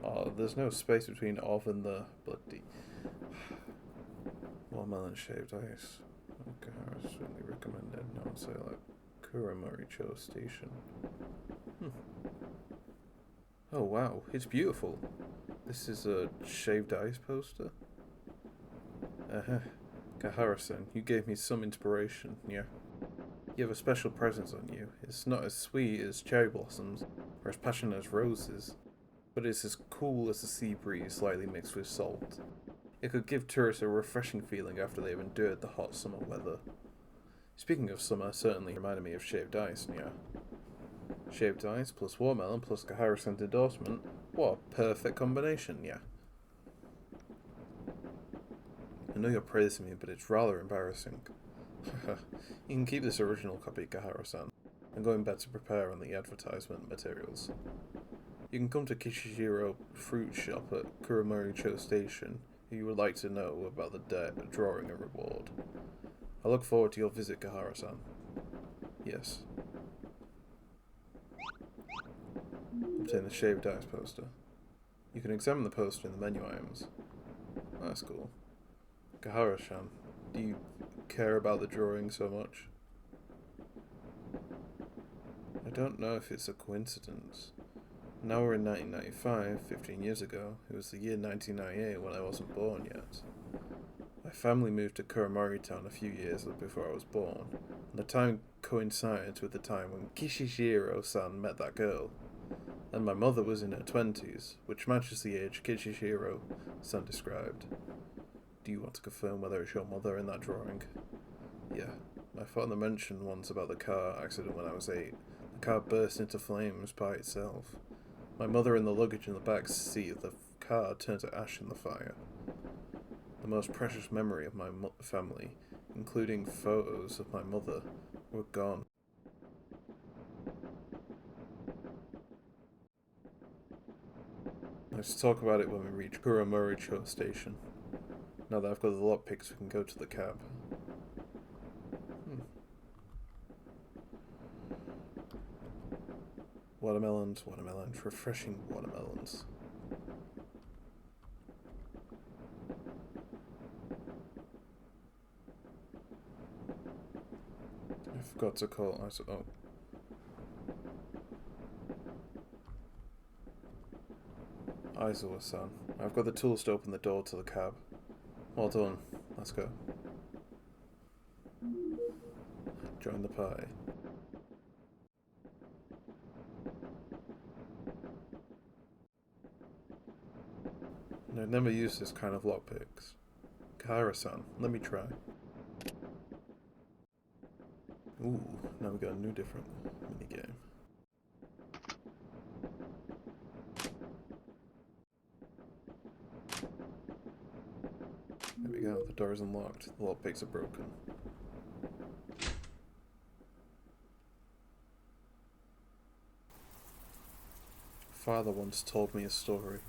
Oh, there's no space between of and the bloody watermelon shaved ice. Okay, I certainly recommend it. No one say like Kuromori Town station. Oh wow, it's beautiful. This is a shaved ice poster. Kahara-san, you gave me some inspiration, yeah. You have a special presence on you. It's not as sweet as cherry blossoms, or as passionate as roses, but it's as cool as the sea breeze slightly mixed with salt. It could give tourists a refreshing feeling after they've endured the hot summer weather. Speaking of summer, certainly reminded me of shaved ice, yeah. Shaved ice plus watermelon plus Kahara-san's endorsement, what a perfect combination, yeah. I know you're praising me, but it's rather embarrassing. You can keep this original copy, Kahara-san. I'm going back to prepare on the advertisement materials. You can come to Kishiro Fruit Shop at Kuromori Town Station if you would like to know about the drawing and reward. I look forward to your visit, Kahara-san. Yes. Obtain the shaved ice poster. You can examine the poster in the menu items. That's cool. Kahara-san, do you care about the drawing so much? I don't know if it's a coincidence. Now we're in 1995, 15 years ago. It was the year 1998 when I wasn't born yet. My family moved to Kuromori Town a few years before I was born, and the time coincides with the time when Kishishiro-san met that girl. And my mother was in her 20s, which matches the age Kishishiro-san described. Do you want to confirm whether it's your mother in that drawing? Yeah. My father mentioned once about the car accident when I was 8. The car burst into flames by itself. My mother and the luggage in the back seat of the car turned to ash in the fire. The most precious memory of my family, including photos of my mother, were gone. Let's talk about it when we reach Kuromori Town station. Now that I've got the lockpicks, we can go to the cab. Watermelons, refreshing watermelons. I forgot to call. Aizawa-san, I've got the tools to open the door to the cab. Well done. Let's go. Join the party. I've never used this kind of lockpicks. Kahara-san, let me try. Ooh, now we got a new different minigame. There we go, the door is unlocked. The lockpicks are broken. Father once told me a story.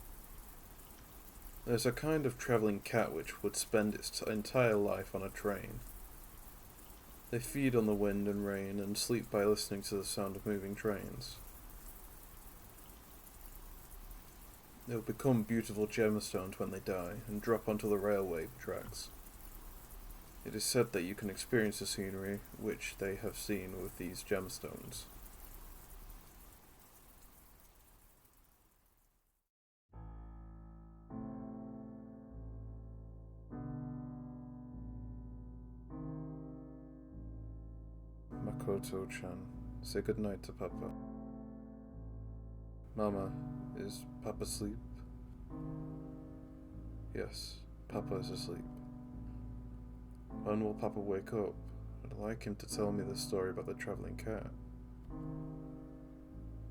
There's a kind of travelling cat which would spend its entire life on a train. They feed on the wind and rain and sleep by listening to the sound of moving trains. They'll become beautiful gemstones when they die and drop onto the railway tracks. It is said that you can experience the scenery which they have seen with these gemstones. Makoto-chan, say goodnight to Papa. Mama, is Papa asleep? Yes, Papa is asleep. When will Papa wake up? I'd like him to tell me the story about the travelling cat.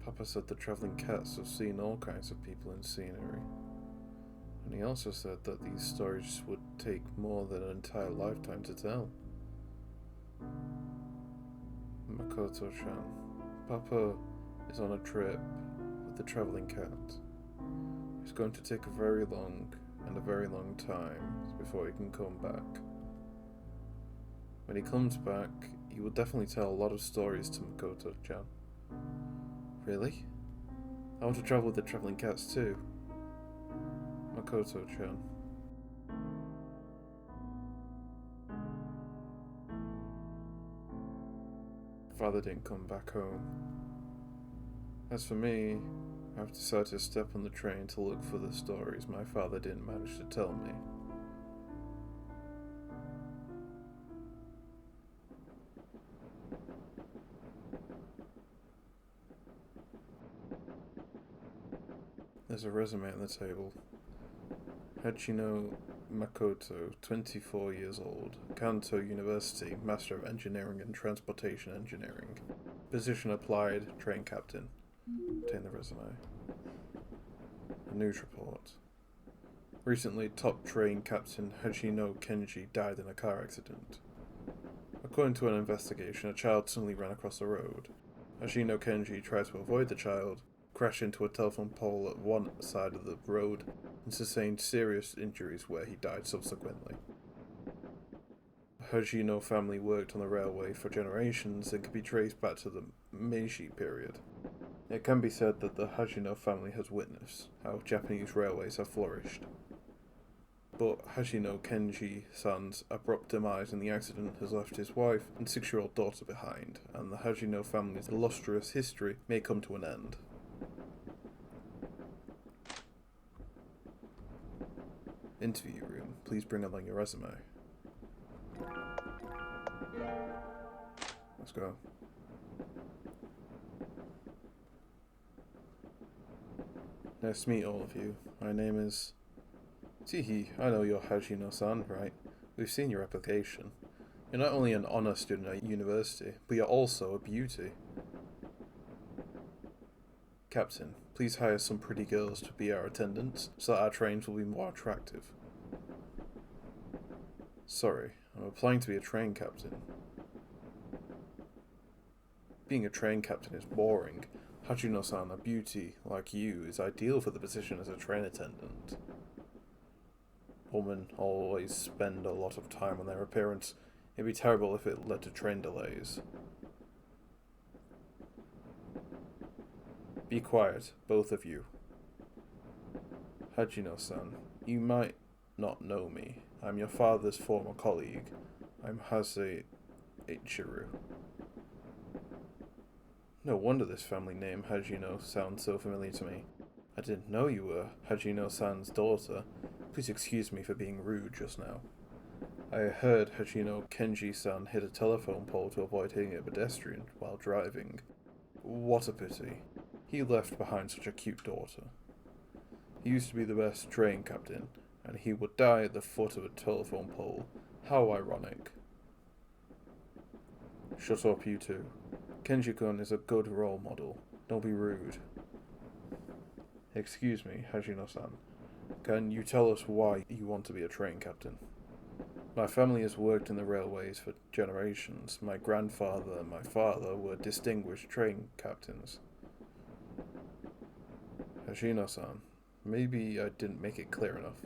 Papa said the travelling cats have seen all kinds of people in scenery. And he also said that these stories would take more than an entire lifetime to tell. Makoto-chan, Papa is on a trip with the travelling cat. It's going to take a very long time before he can come back. When he comes back, he will definitely tell a lot of stories to Makoto-chan. Really? I want to travel with the travelling cats too. Makoto-chan. Father didn't come back home. As for me, I've decided to step on the train to look for the stories my father didn't manage to tell me. There's a resume on the table. Hachino Makoto, 24 years old, Kanto University, Master of Engineering in Transportation Engineering. Position applied, train captain. Obtain the resume. A news report. Recently, top train captain Hachino Kenji died in a car accident. According to an investigation, a child suddenly ran across the road. Hachino Kenji tried to avoid the child, crashed into a telephone pole at one side of the road, and sustained serious injuries where he died subsequently. Hajino family worked on the railway for generations and can be traced back to the Meiji period. It can be said that the Hajino family has witnessed how Japanese railways have flourished. But Hajino Kenji-san's abrupt demise in the accident has left his wife and 6-year-old daughter behind, and the Hajino family's illustrious history may come to an end. Interview room. Please bring along your resume. Let's go. Nice to meet all of you. My name is... Tihi, I know you're Hajino-san, right? We've seen your application. You're not only an honor student at university, but you're also a beauty. Captain, please hire some pretty girls to be our attendants, so that our trains will be more attractive. Sorry, I'm applying to be a train captain. Being a train captain is boring. Hajino-san, a beauty like you, is ideal for the position as a train attendant. Women always spend a lot of time on their appearance. It'd be terrible if it led to train delays. Be quiet, both of you. Hajino-san, you might not know me. I'm your father's former colleague. I'm Hase Ichiru. No wonder this family name Hajino sounds so familiar to me. I didn't know you were Hajino-san's daughter. Please excuse me for being rude just now. I heard Hajino Kenji-san hit a telephone pole to avoid hitting a pedestrian while driving. What a pity. He left behind such a cute daughter. He used to be the best train captain, and he would die at the foot of a telephone pole. How ironic. Shut up, you two. Kenji-kun is a good role model. Don't be rude. Excuse me, Hajino-san. Can you tell us why you want to be a train captain? My family has worked in the railways for generations. My grandfather and my father were distinguished train captains. Hajino-san, maybe I didn't make it clear enough.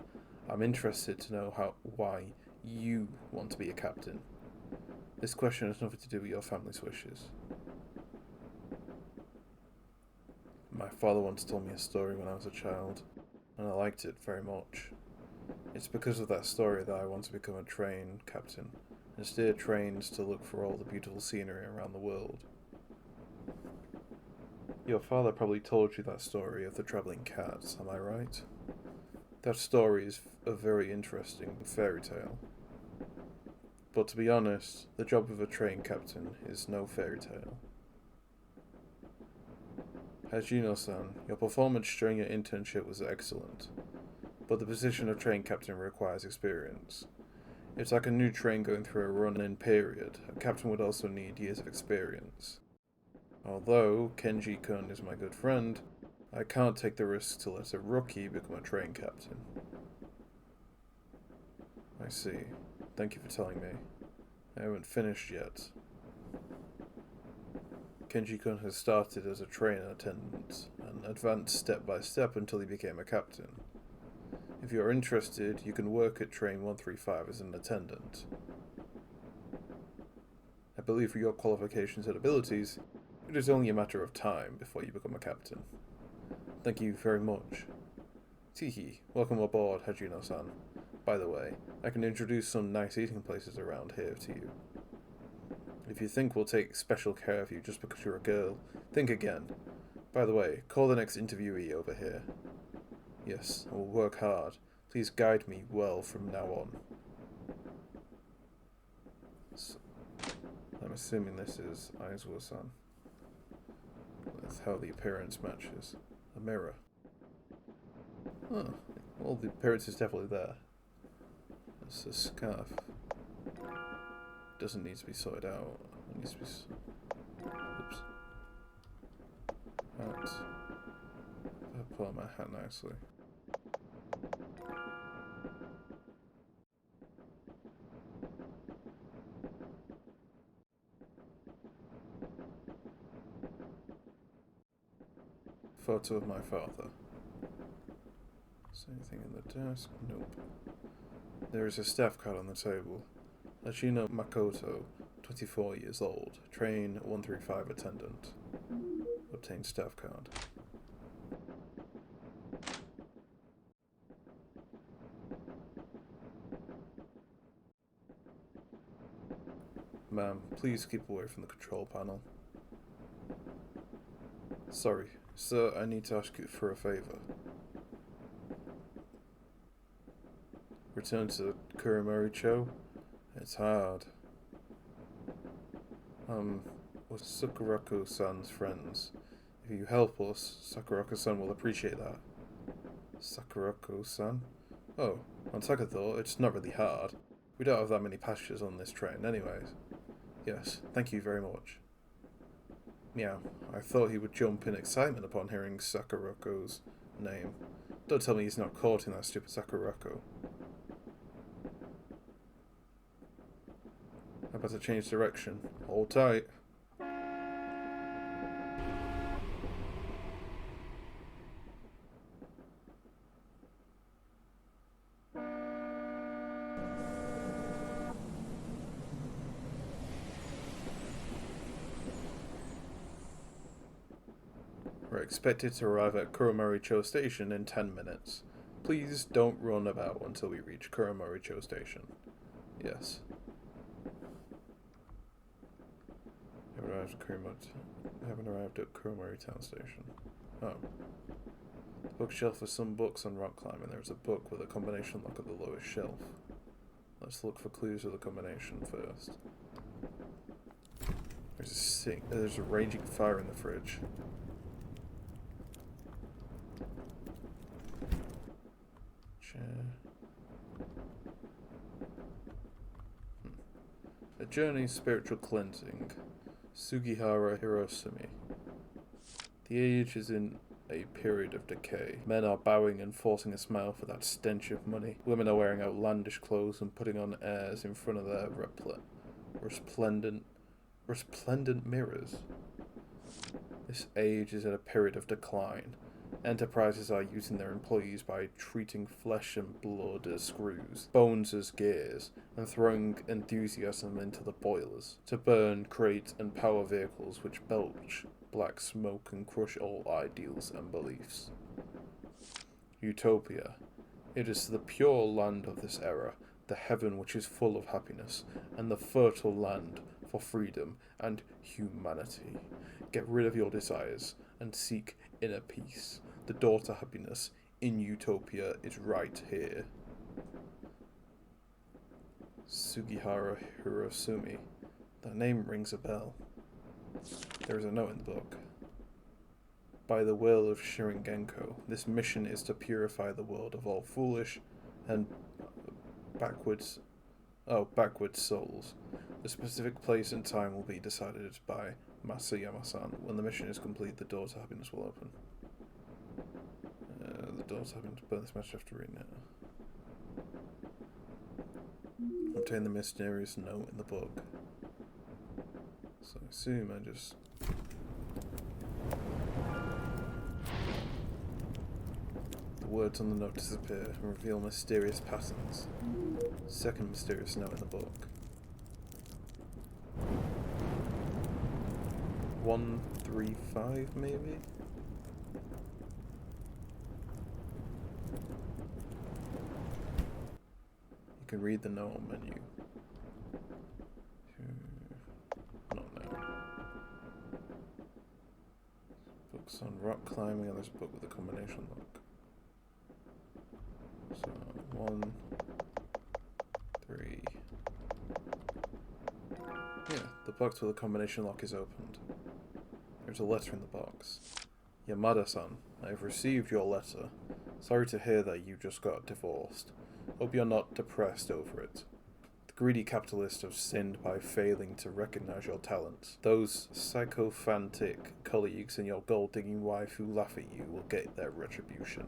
I'm interested to know why you want to be a captain. This question has nothing to do with your family's wishes. My father once told me a story when I was a child, and I liked it very much. It's because of that story that I want to become a train captain and steer trains to look for all the beautiful scenery around the world. Your father probably told you that story of the travelling cats, am I right? That story is a very interesting fairy tale. But to be honest, the job of a train captain is no fairy tale. Hajino-san, your performance during your internship was excellent, but the position of train captain requires experience. It's like a new train going through a run-in period. A captain would also need years of experience. Although Kenji-kun is my good friend, I can't take the risk to let a rookie become a train captain. I see. Thank you for telling me. I haven't finished yet. Kenji-kun has started as a train attendant and advanced step by step until he became a captain. If you are interested, you can work at train 135 as an attendant. I believe for your qualifications and abilities, it is only a matter of time before you become a captain. Thank you very much. Tihi, welcome aboard, Hajino-san. By the way, I can introduce some nice eating places around here to you. If you think we'll take special care of you just because you're a girl, think again. By the way, call the next interviewee over here. Yes, I will work hard. Please guide me well from now on. So, I'm assuming this is Aizawa-san. That's how the appearance matches. A mirror. Oh, well, the appearance is definitely there. It's a scarf. Doesn't need to be sorted out. It needs to be... Oops. Right. I'll put on my hat nicely. Photo of my father. Is there anything in the desk? Nope. There is a staff card on the table. Ashino Makoto, 24 years old, train 135 attendant. Obtain staff card. Ma'am, please keep away from the control panel. Sorry, sir, I need to ask you for a favor. Return to Kuromori Town? It's hard. We're Sakurako-san's friends. If you help us, Sakurako-san will appreciate that. Sakurako-san? Oh, on second thought, it's not really hard. We don't have that many passengers on this train anyways. Yes, thank you very much. Meow. I thought he would jump in excitement upon hearing Sakurako's name. Don't tell me he's not caught in that stupid Sakurako. I better change direction. Hold tight. We're expected to arrive at Kuromori Town Station in 10 minutes. Please don't run about until we reach Kuromori Town Station. Yes. Haven't arrived at Kuromori Town Station. Oh. The bookshelf with some books on rock climbing. There's a book with a combination lock at the lowest shelf. Let's look for clues of the combination first. There's a raging fire in the fridge. A journey spiritual cleansing. Sugihara Hirosumi. The age is in a period of decay. Men are bowing and forcing a smile for that stench of money. Women are wearing outlandish clothes and putting on airs in front of their resplendent mirrors. This age is in a period of decline. Enterprises are using their employees by treating flesh and blood as screws, bones as gears, and throwing enthusiasm into the boilers to burn, create, and power vehicles which belch black smoke and crush all ideals and beliefs. Utopia. It is the pure land of this era, the heaven which is full of happiness, and the fertile land for freedom and humanity. Get rid of your desires and seek inner peace. The door to happiness in Utopia is right here. Sugihara Hirosumi. That name rings a bell. There is a note in the book. By the will of Shiringenko, this mission is to purify the world of all foolish and backward souls. The specific place and time will be decided by Masayama-san. When the mission is complete, the door to happiness will open. The door to happiness, burn this message after reading it. Obtain the mysterious note in the book. So I assume I just... The words on the note disappear and reveal mysterious patterns. Second mysterious note in the book. 135 maybe? You can read the note on menu. Not now. Books on rock climbing, and there's a book with a combination lock. So 1, 3. Yeah, the box with a combination lock is opened. There's a letter in the box. Yamada-san, I have received your letter. Sorry to hear that you just got divorced. Hope you're not depressed over it. The greedy capitalists have sinned by failing to recognize your talents. Those sycophantic colleagues and your gold-digging wife who laugh at you will get their retribution.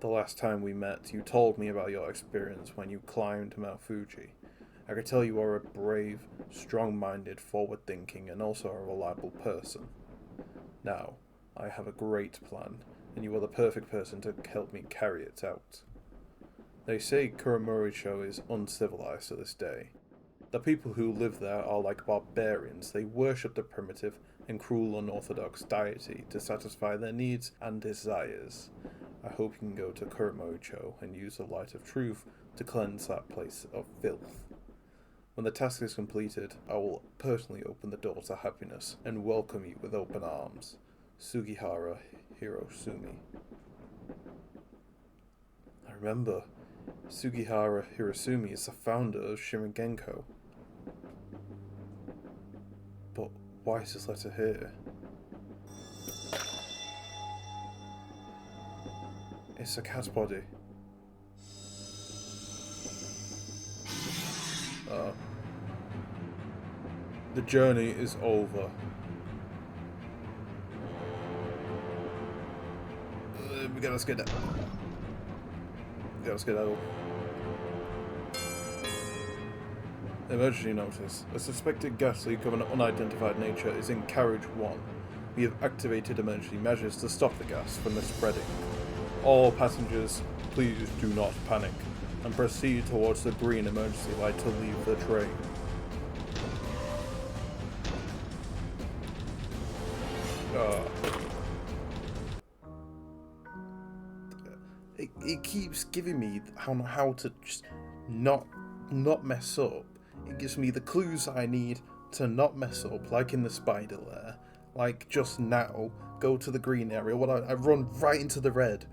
The last time we met, you told me about your experience when you climbed Mount Fuji. I could tell you are a brave, strong-minded, forward-thinking, and also a reliable person. Now, I have a great plan, and you are the perfect person to help me carry it out. They say Kuromori Town is uncivilized to this day. The people who live there are like barbarians. They worship the primitive and cruel unorthodox deity to satisfy their needs and desires. I hope you can go to Kuromori Town and use the light of truth to cleanse that place of filth. When the task is completed, I will personally open the door to happiness and welcome you with open arms. Sugihara Hirosumi. I remember, Sugihara Hirosumi is the founder of Shimigenko. But why is this letter here? It's a cat's body. The journey is over. We gotta skedaddle. Emergency notice. A suspected gas leak of an unidentified nature is in carriage 1. We have activated emergency measures to stop the gas from the spreading. All passengers, please do not panic and proceed towards the green emergency light to leave the train. It keeps giving me how to just not mess up. It gives me the clues I need to not mess up, like in the spider lair. Like just now, go to the green area. I run right into the red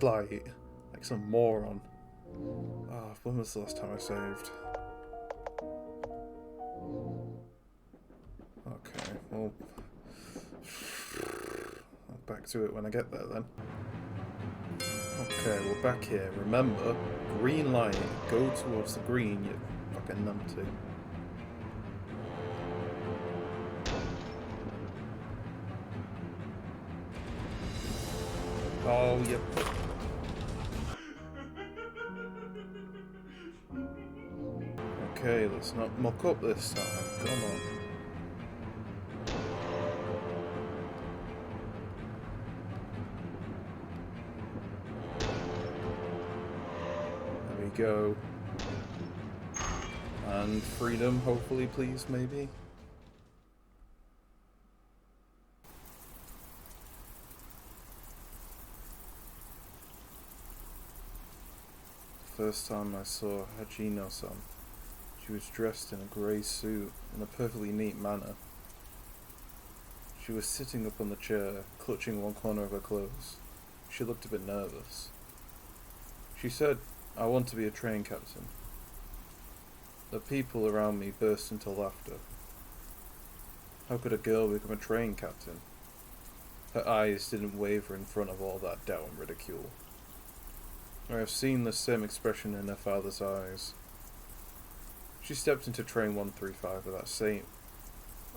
light, like some moron. When was the last time I saved? Okay, well, back to it when I get there then. Okay, we're back here. Remember, green light, go towards the green, you fucking numpty. Oh, yep. Okay, let's not muck up this time. Come on. There we go. And freedom, hopefully, please, maybe. First time I saw Hajino-san, she was dressed in a grey suit in a perfectly neat manner. She was sitting up on the chair, clutching one corner of her clothes. She looked a bit nervous. She said, "I want to be a train captain." The people around me burst into laughter. How could a girl become a train captain? Her eyes didn't waver in front of all that doubt and ridicule. I have seen the same expression in her father's eyes. She stepped into train 135 with that same...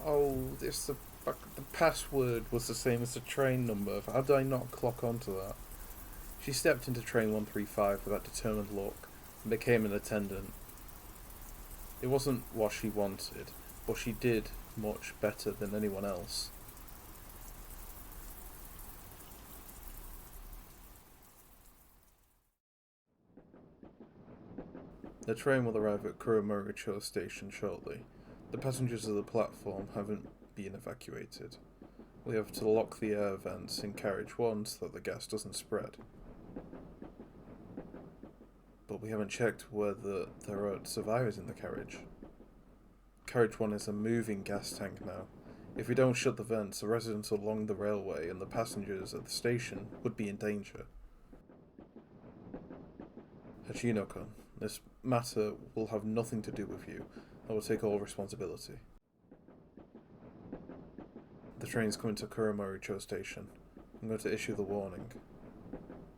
Oh, the password was the same as the train number. How did I not clock onto that? She stepped into train 135 with that determined look and became an attendant. It wasn't what she wanted, but she did much better than anyone else. The train will arrive at Kuromori Town station shortly. The passengers of the platform haven't been evacuated. We have to lock the air vents in carriage 1 so that the gas doesn't spread. But we haven't checked whether there are survivors in the carriage. Carriage 1 is a moving gas tank now. If we don't shut the vents, the residents along the railway and the passengers at the station would be in danger. Hachino-kun, this matter will have nothing to do with you. I will take all responsibility. The train's coming to Kuromori Town station. I'm going to issue the warning.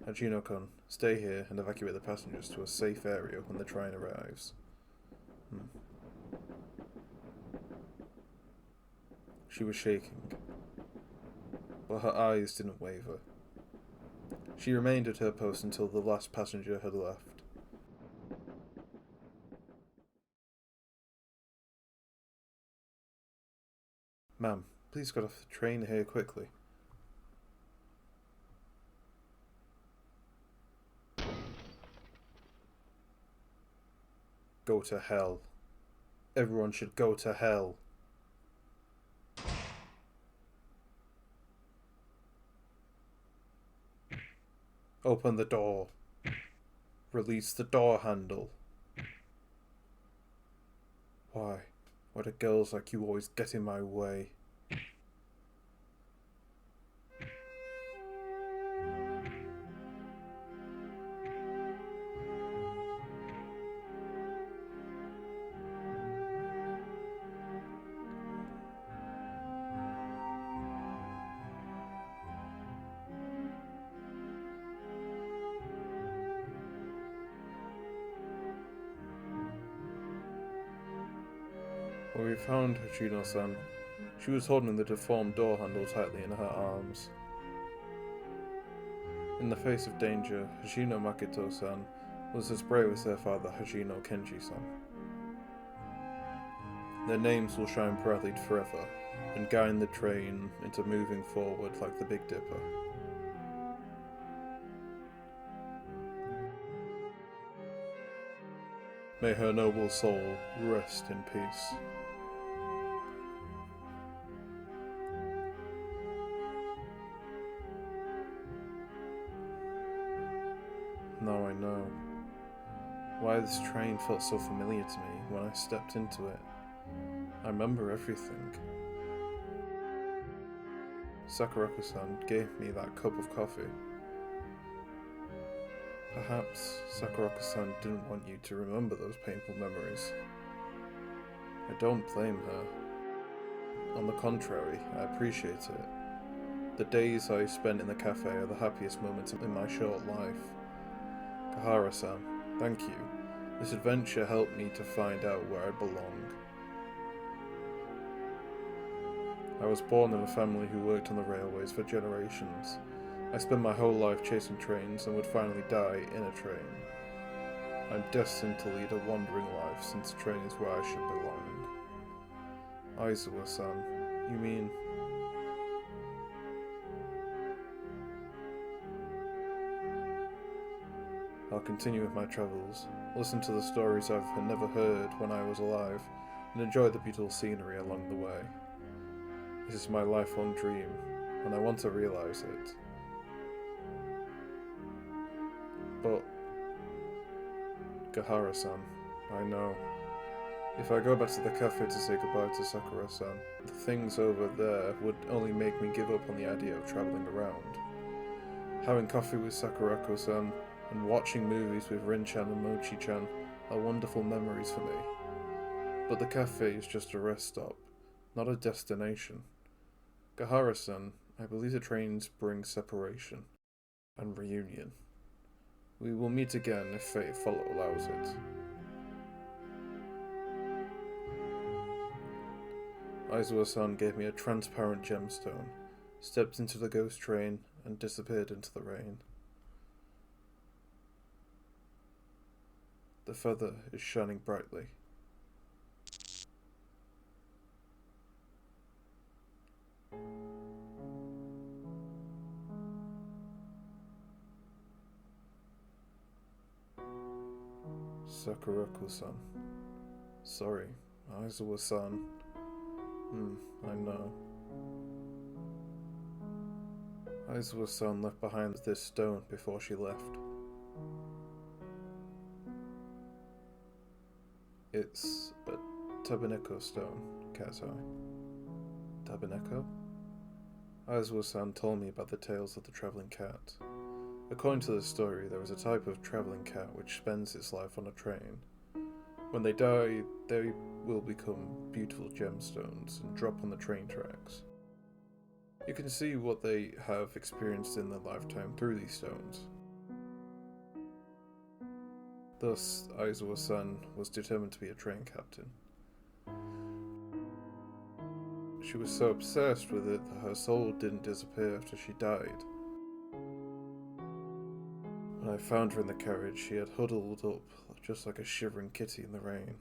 Hachino-kun, stay here and evacuate the passengers to a safe area when the train arrives. She was shaking, but her eyes didn't waver. She remained at her post until the last passenger had left. Ma'am, please get off the train here quickly. Go to hell. Everyone should go to hell. Open the door. Release the door handle. Why? Why do girls like you always get in my way? When we found Hachino-san, she was holding the deformed door handle tightly in her arms. In the face of danger, Hashino Makito-san was as brave as their father Hashino Kenji-san. Their names will shine brightly forever and guide the train into moving forward like the Big Dipper. May her noble soul rest in peace. Now I know why this train felt so familiar to me when I stepped into it. I remember everything. Sakurako-san gave me that cup of coffee. Perhaps Sakurako-san didn't want you to remember those painful memories. I don't blame her. On the contrary, I appreciate it. The days I spent in the cafe are the happiest moments in my short life. Kahara-san, thank you. This adventure helped me to find out where I belong. I was born in a family who worked on the railways for generations. I spent my whole life chasing trains and would finally die in a train. I'm destined to lead a wandering life since the train is where I should belong. Aizawa-san, you mean... I'll continue with my travels, listen to the stories I've never heard when I was alive, and enjoy the beautiful scenery along the way. This is my lifelong dream, and I want to realize it. But, Kahara-san, I know. If I go back to the cafe to say goodbye to Sakura-san, the things over there would only make me give up on the idea of travelling around. Having coffee with Sakurako-san and watching movies with Rin-chan and Mochi-chan are wonderful memories for me. But the cafe is just a rest stop, not a destination. Kahara-san, I believe the trains bring separation and reunion. We will meet again if fate allows it. Aizawa-san gave me a transparent gemstone, stepped into the ghost train, and disappeared into the rain. The feather is shining brightly. Sakurako-san. Sorry, Aizawa-san. I know. Aizawa-san left behind this stone before she left. It's a Tabeneko stone, cat's eye. Tabeneko? Aizawa-san told me about the tales of the travelling cat. According to the story, there is a type of travelling cat which spends its life on a train. When they die, they will become beautiful gemstones and drop on the train tracks. You can see what they have experienced in their lifetime through these stones. Thus, Aizawa-san was determined to be a train captain. She was so obsessed with it that her soul didn't disappear after she died. When I found her in the carriage, she had huddled up just like a shivering kitty in the rain.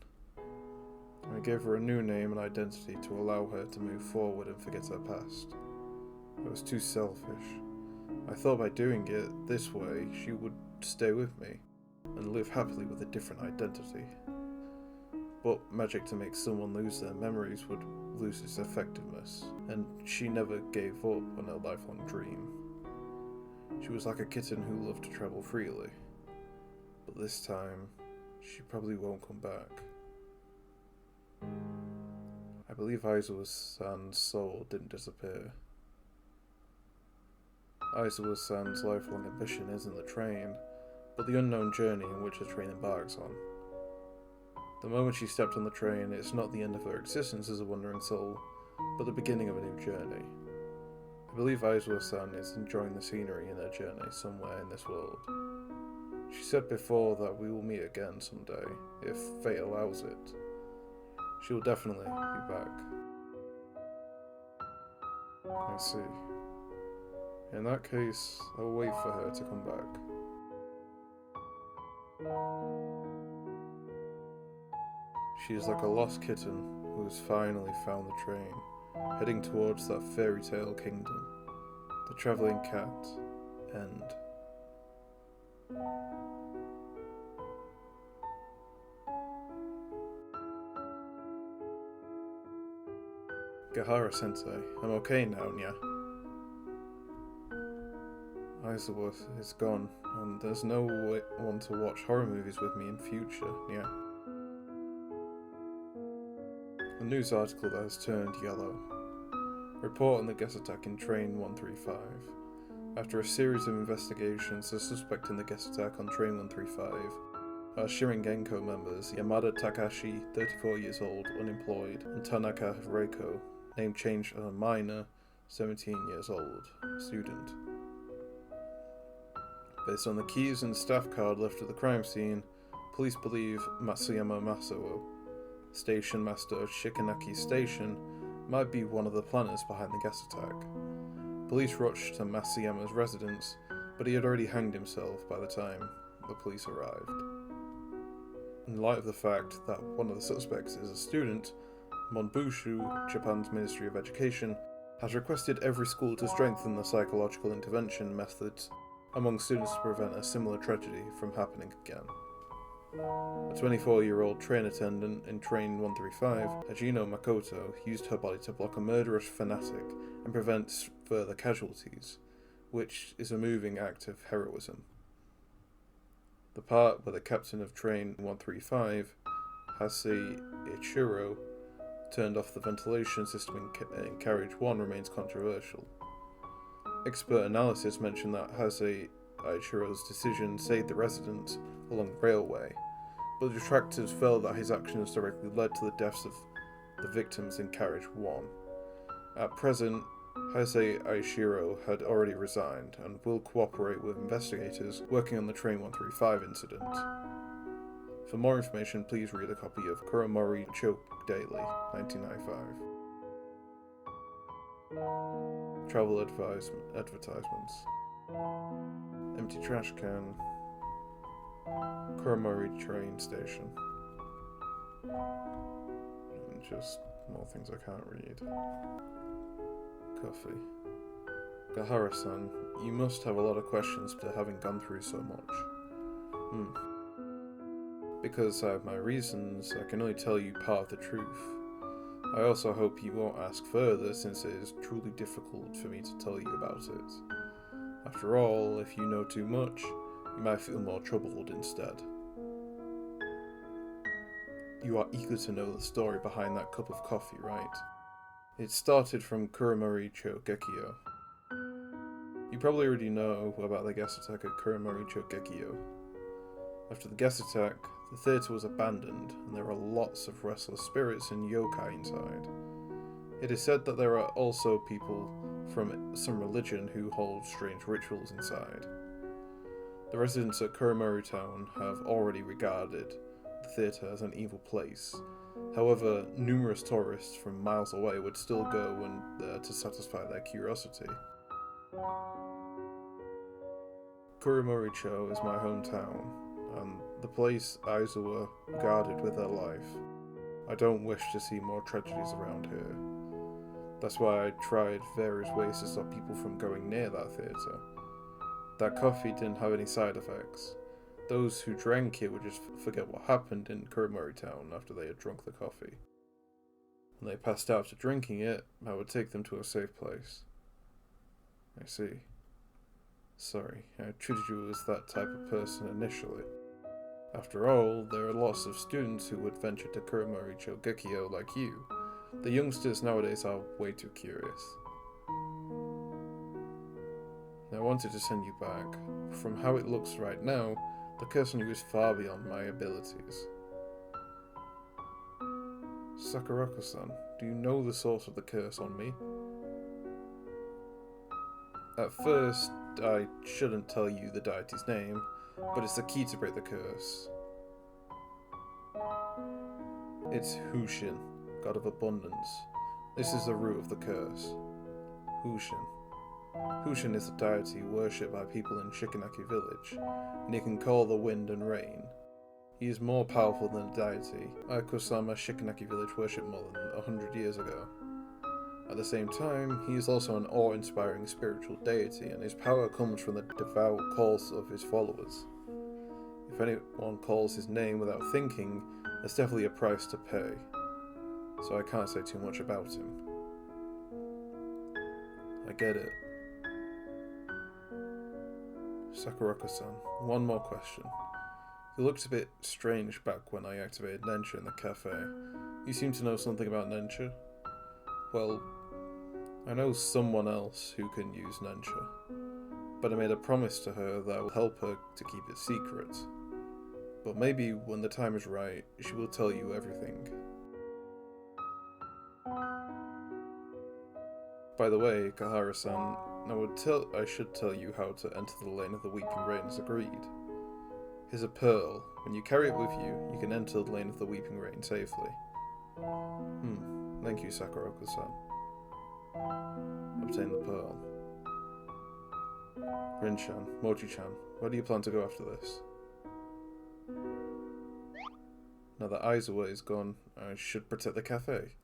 I gave her a new name and identity to allow her to move forward and forget her past. I was too selfish. I thought by doing it this way, she would stay with me and live happily with a different identity. but magic to make someone lose their memories would lose its effectiveness, and she never gave up on her lifelong dream. She was like a kitten who loved to travel freely, but this time, she probably won't come back. I believe Aizawa-san's soul didn't disappear. Aizawa-san's lifelong ambition isn't the train, but the unknown journey in which the train embarks on. The moment she stepped on the train, it's not the end of her existence as a wandering soul, but the beginning of a new journey. I believe Aizawa-san is enjoying the scenery in her journey somewhere in this world. She said before that we will meet again someday, if fate allows it. She will definitely be back. I see. In that case, I'll wait for her to come back. She is like a lost kitten who has finally found the train, heading towards that fairy tale kingdom. The Travelling Cat. End. Gahara-sensei, I'm okay now, nya? Aizawa is gone, and there's no one to watch horror movies with me in future, nya. A news article that has turned yellow. Report on the gas attack in train 135. After a series of investigations, the suspect in the gas attack on train 135 are Shirin-Genko members Yamada Takashi, 34 years old, unemployed, and Tanaka Reiko, name changed as a minor, 17 years old, student. Based on the keys and staff card left at the crime scene, police believe Matsuyama Masao, station master of Shikanaki Station, might be one of the planners behind the gas attack. Police rushed to Matsuyama's residence, but he had already hanged himself by the time the police arrived. In light of the fact that one of the suspects is a student, Monbushu, Japan's Ministry of Education, has requested every school to strengthen the psychological intervention methods among students to prevent a similar tragedy from happening again. A 24-year-old train attendant in train 135, Hajino Makoto, used her body to block a murderous fanatic and prevent further casualties, which is a moving act of heroism. The part where the captain of train 135, Hase Ichiro, turned off the ventilation system in carriage 1 remains controversial. Expert analysis mentioned that Hase Ichiro's decision saved the residents along the railway, but the detractors felt that his actions directly led to the deaths of the victims in carriage 1. At present, Hase Ichiro had already resigned and will cooperate with investigators working on the train 135 incident. For more information, please read a copy of Kuromori Town Daily, 1995. Travel advertisements. Empty trash can. Kuromori train station. And just more things I can't read. Coffee. Gahara-san, you must have a lot of questions after having gone through so much. Because I have my reasons, I can only tell you part of the truth. I also hope you won't ask further, since it is truly difficult for me to tell you about it. After all, if you know too much, you might feel more troubled instead. You are eager to know the story behind that cup of coffee, right? It started from Kuromori Chogekyo. You probably already know about the gas attack at Kuromori Chogekyo. After the gas attack, the theatre was abandoned, and there are lots of restless spirits and yōkai inside. It is said that there are also people from some religion who hold strange rituals inside. The residents at Kuromori Town have already regarded the theatre as an evil place. However, numerous tourists from miles away would still go there to satisfy their curiosity. Kuromori-cho is my hometown, and the place Aizawa guarded with her life. I don't wish to see more tragedies around here. That's why I tried various ways to stop people from going near that theatre. That coffee didn't have any side effects. Those who drank it would just forget what happened in Kuromori Town after they had drunk the coffee. When they passed out after drinking it, I would take them to a safe place. I see. Sorry, I treated you as that type of person initially. After all, there are lots of students who would venture to Kuromori Chogekyo like you. The youngsters nowadays are way too curious. I wanted to send you back. From how it looks right now, the curse on you is far beyond my abilities. Sakurako-san, do you know the source of the curse on me? At first, I shouldn't tell you the deity's name, but it's the key to break the curse. It's Hushin, god of abundance. This is the root of the curse. Hushin. Hushin is a deity worshipped by people in Shikanaki village, and he can call the wind and rain. He is more powerful than a deity Ayako-sama Shikanaki village worshipped more than 100 years ago. At the same time, he is also an awe-inspiring spiritual deity, and his power comes from the devout calls of his followers. If anyone calls his name without thinking, there's definitely a price to pay, so I can't say too much about him. I get it. Sakurako-san, one more question. You looked a bit strange back when I activated Nensha in the cafe. You seem to know something about Nensha? Well, I know someone else who can use Nensha, but I made a promise to her that I will help her to keep it secret. But maybe when the time is right, she will tell you everything. By the way, Kahara-san, I should tell you how to enter the lane of the Weeping Rain as agreed. Here's a pearl. When you carry it with you, you can enter the lane of the Weeping Rain safely. Thank you, Sakurako-san. Obtain the pearl. Rin-chan, Mochi-chan, where do you plan to go after this? Now that Aizawa is gone, I should protect the cafe.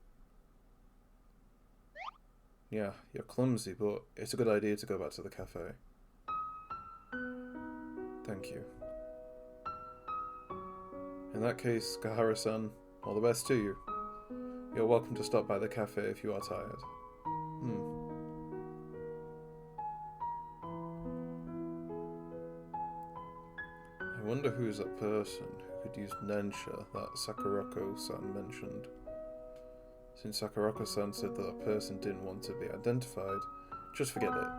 Yeah, you're clumsy, but it's a good idea to go back to the cafe. Thank you. In that case, Kahara-san, all the best to you. You're welcome to stop by the cafe if you are tired. I wonder who is that person who could use Nensha that Sakurako-san mentioned. Since Sakurako-san said that a person didn't want to be identified, just forget it.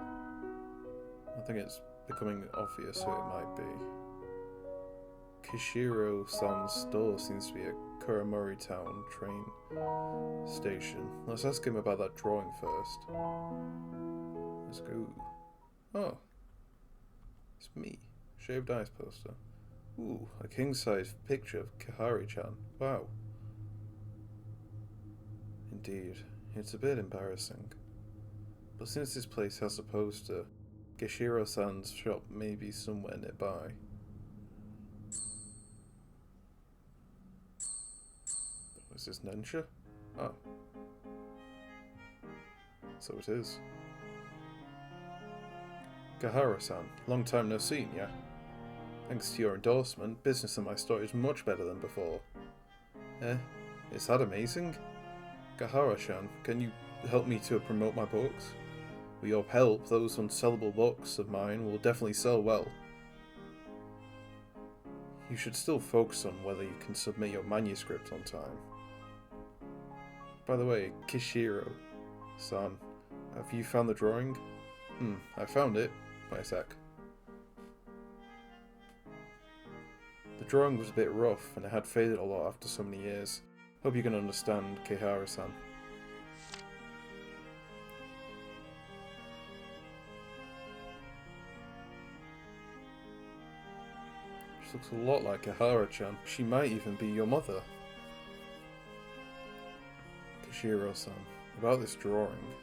I think it's becoming obvious who it might be. Kishiro-san's store seems to be a Kuromori Town train station. Let's ask him about that drawing first. Let's go. Oh. It's me. Shaved ice poster. Ooh, a king-size picture of Kahari-chan. Wow. Indeed, it's a bit embarrassing. But since this place has a poster, Kishiro-san's shop may be somewhere nearby. Is this Nensha? Oh. So it is. Kahara-san, long time no seen, yeah? Thanks to your endorsement, business in my store is much better than before. Is that amazing? Kahara-chan, can you help me to promote my books? With your help, those unsellable books of mine will definitely sell well. You should still focus on whether you can submit your manuscript on time. By the way, Kishiro-san, have you found the drawing? I found it. Wait a sec. The drawing was a bit rough, and it had faded a lot after so many years. Hope you can understand, Kihara-san. She looks a lot like Kihara-chan. She might even be your mother. Kishiro-san, about this drawing.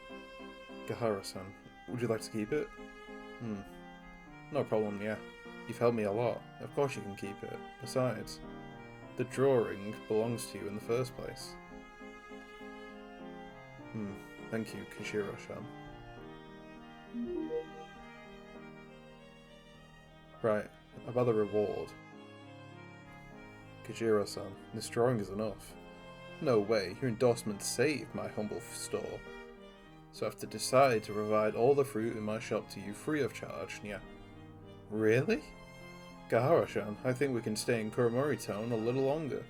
Kihara-san, would you like to keep it? No problem, yeah. You've helped me a lot. Of course you can keep it. Besides, the drawing belongs to you in the first place. Thank you, Kishiro-san. Right, about the reward. Kajiro-san, this drawing is enough. No way, your endorsement saved my humble store. So I have to decide to provide all the fruit in my shop to you free of charge, yeah. Really? Gahara-chan, I think we can stay in Kuromori Town a little longer.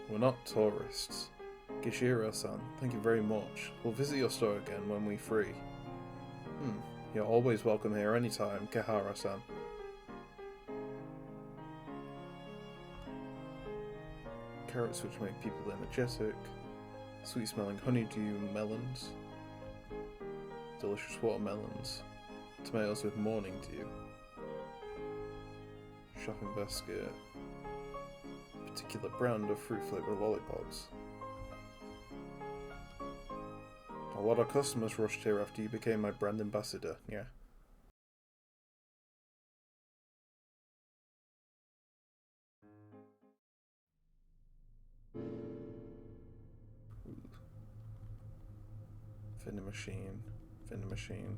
We're not tourists. Gishiro-san, thank you very much. We'll visit your store again when we're free. You're always welcome here anytime, Gahara-san. Carrots which make people energetic. Sweet-smelling honeydew melons. Delicious watermelons. Tomatoes with morning dew. Shopping basket. Particular brand of fruit-flavored lollipops. A lot of customers rushed here after you became my brand ambassador, yeah. Vending machine. Vending machine.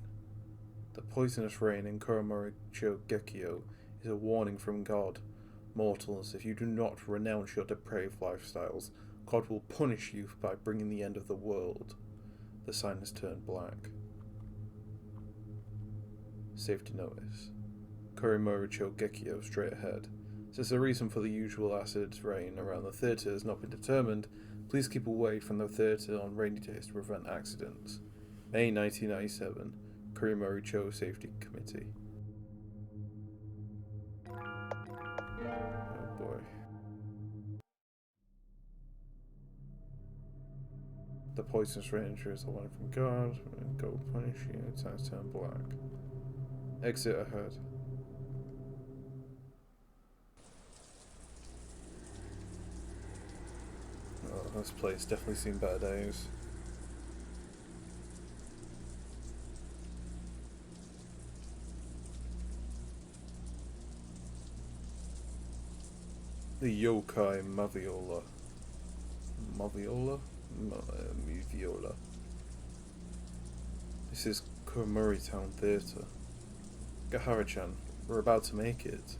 The poisonous rain in Kuromori Gekyo is a warning from God. Mortals, if you do not renounce your depraved lifestyles, God will punish you by bringing the end of the world. The sign has turned black. Safety notice. Kuromori Gekyo straight ahead. Since the reason for the usual acid rain around the theatre has not been determined, please keep away from the theatre on rainy days to prevent accidents. May 1997. Kuromori Safety Committee. Oh boy. The poisonous ranger is a warning from God. God will punish you. Signs turn black. Exit ahead. Oh, this place definitely seen better days. The yōkai Maviola. Maviola? Maviola. This is Kuromori Town Theatre. Gahara-chan, we're about to make it.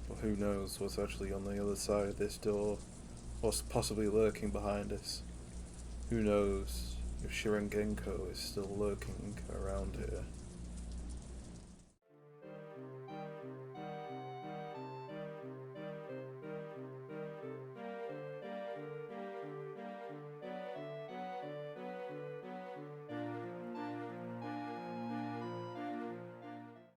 But who knows what's actually on the other side of this door, what's possibly lurking behind us. Who knows if Shiren Genko is still lurking around here.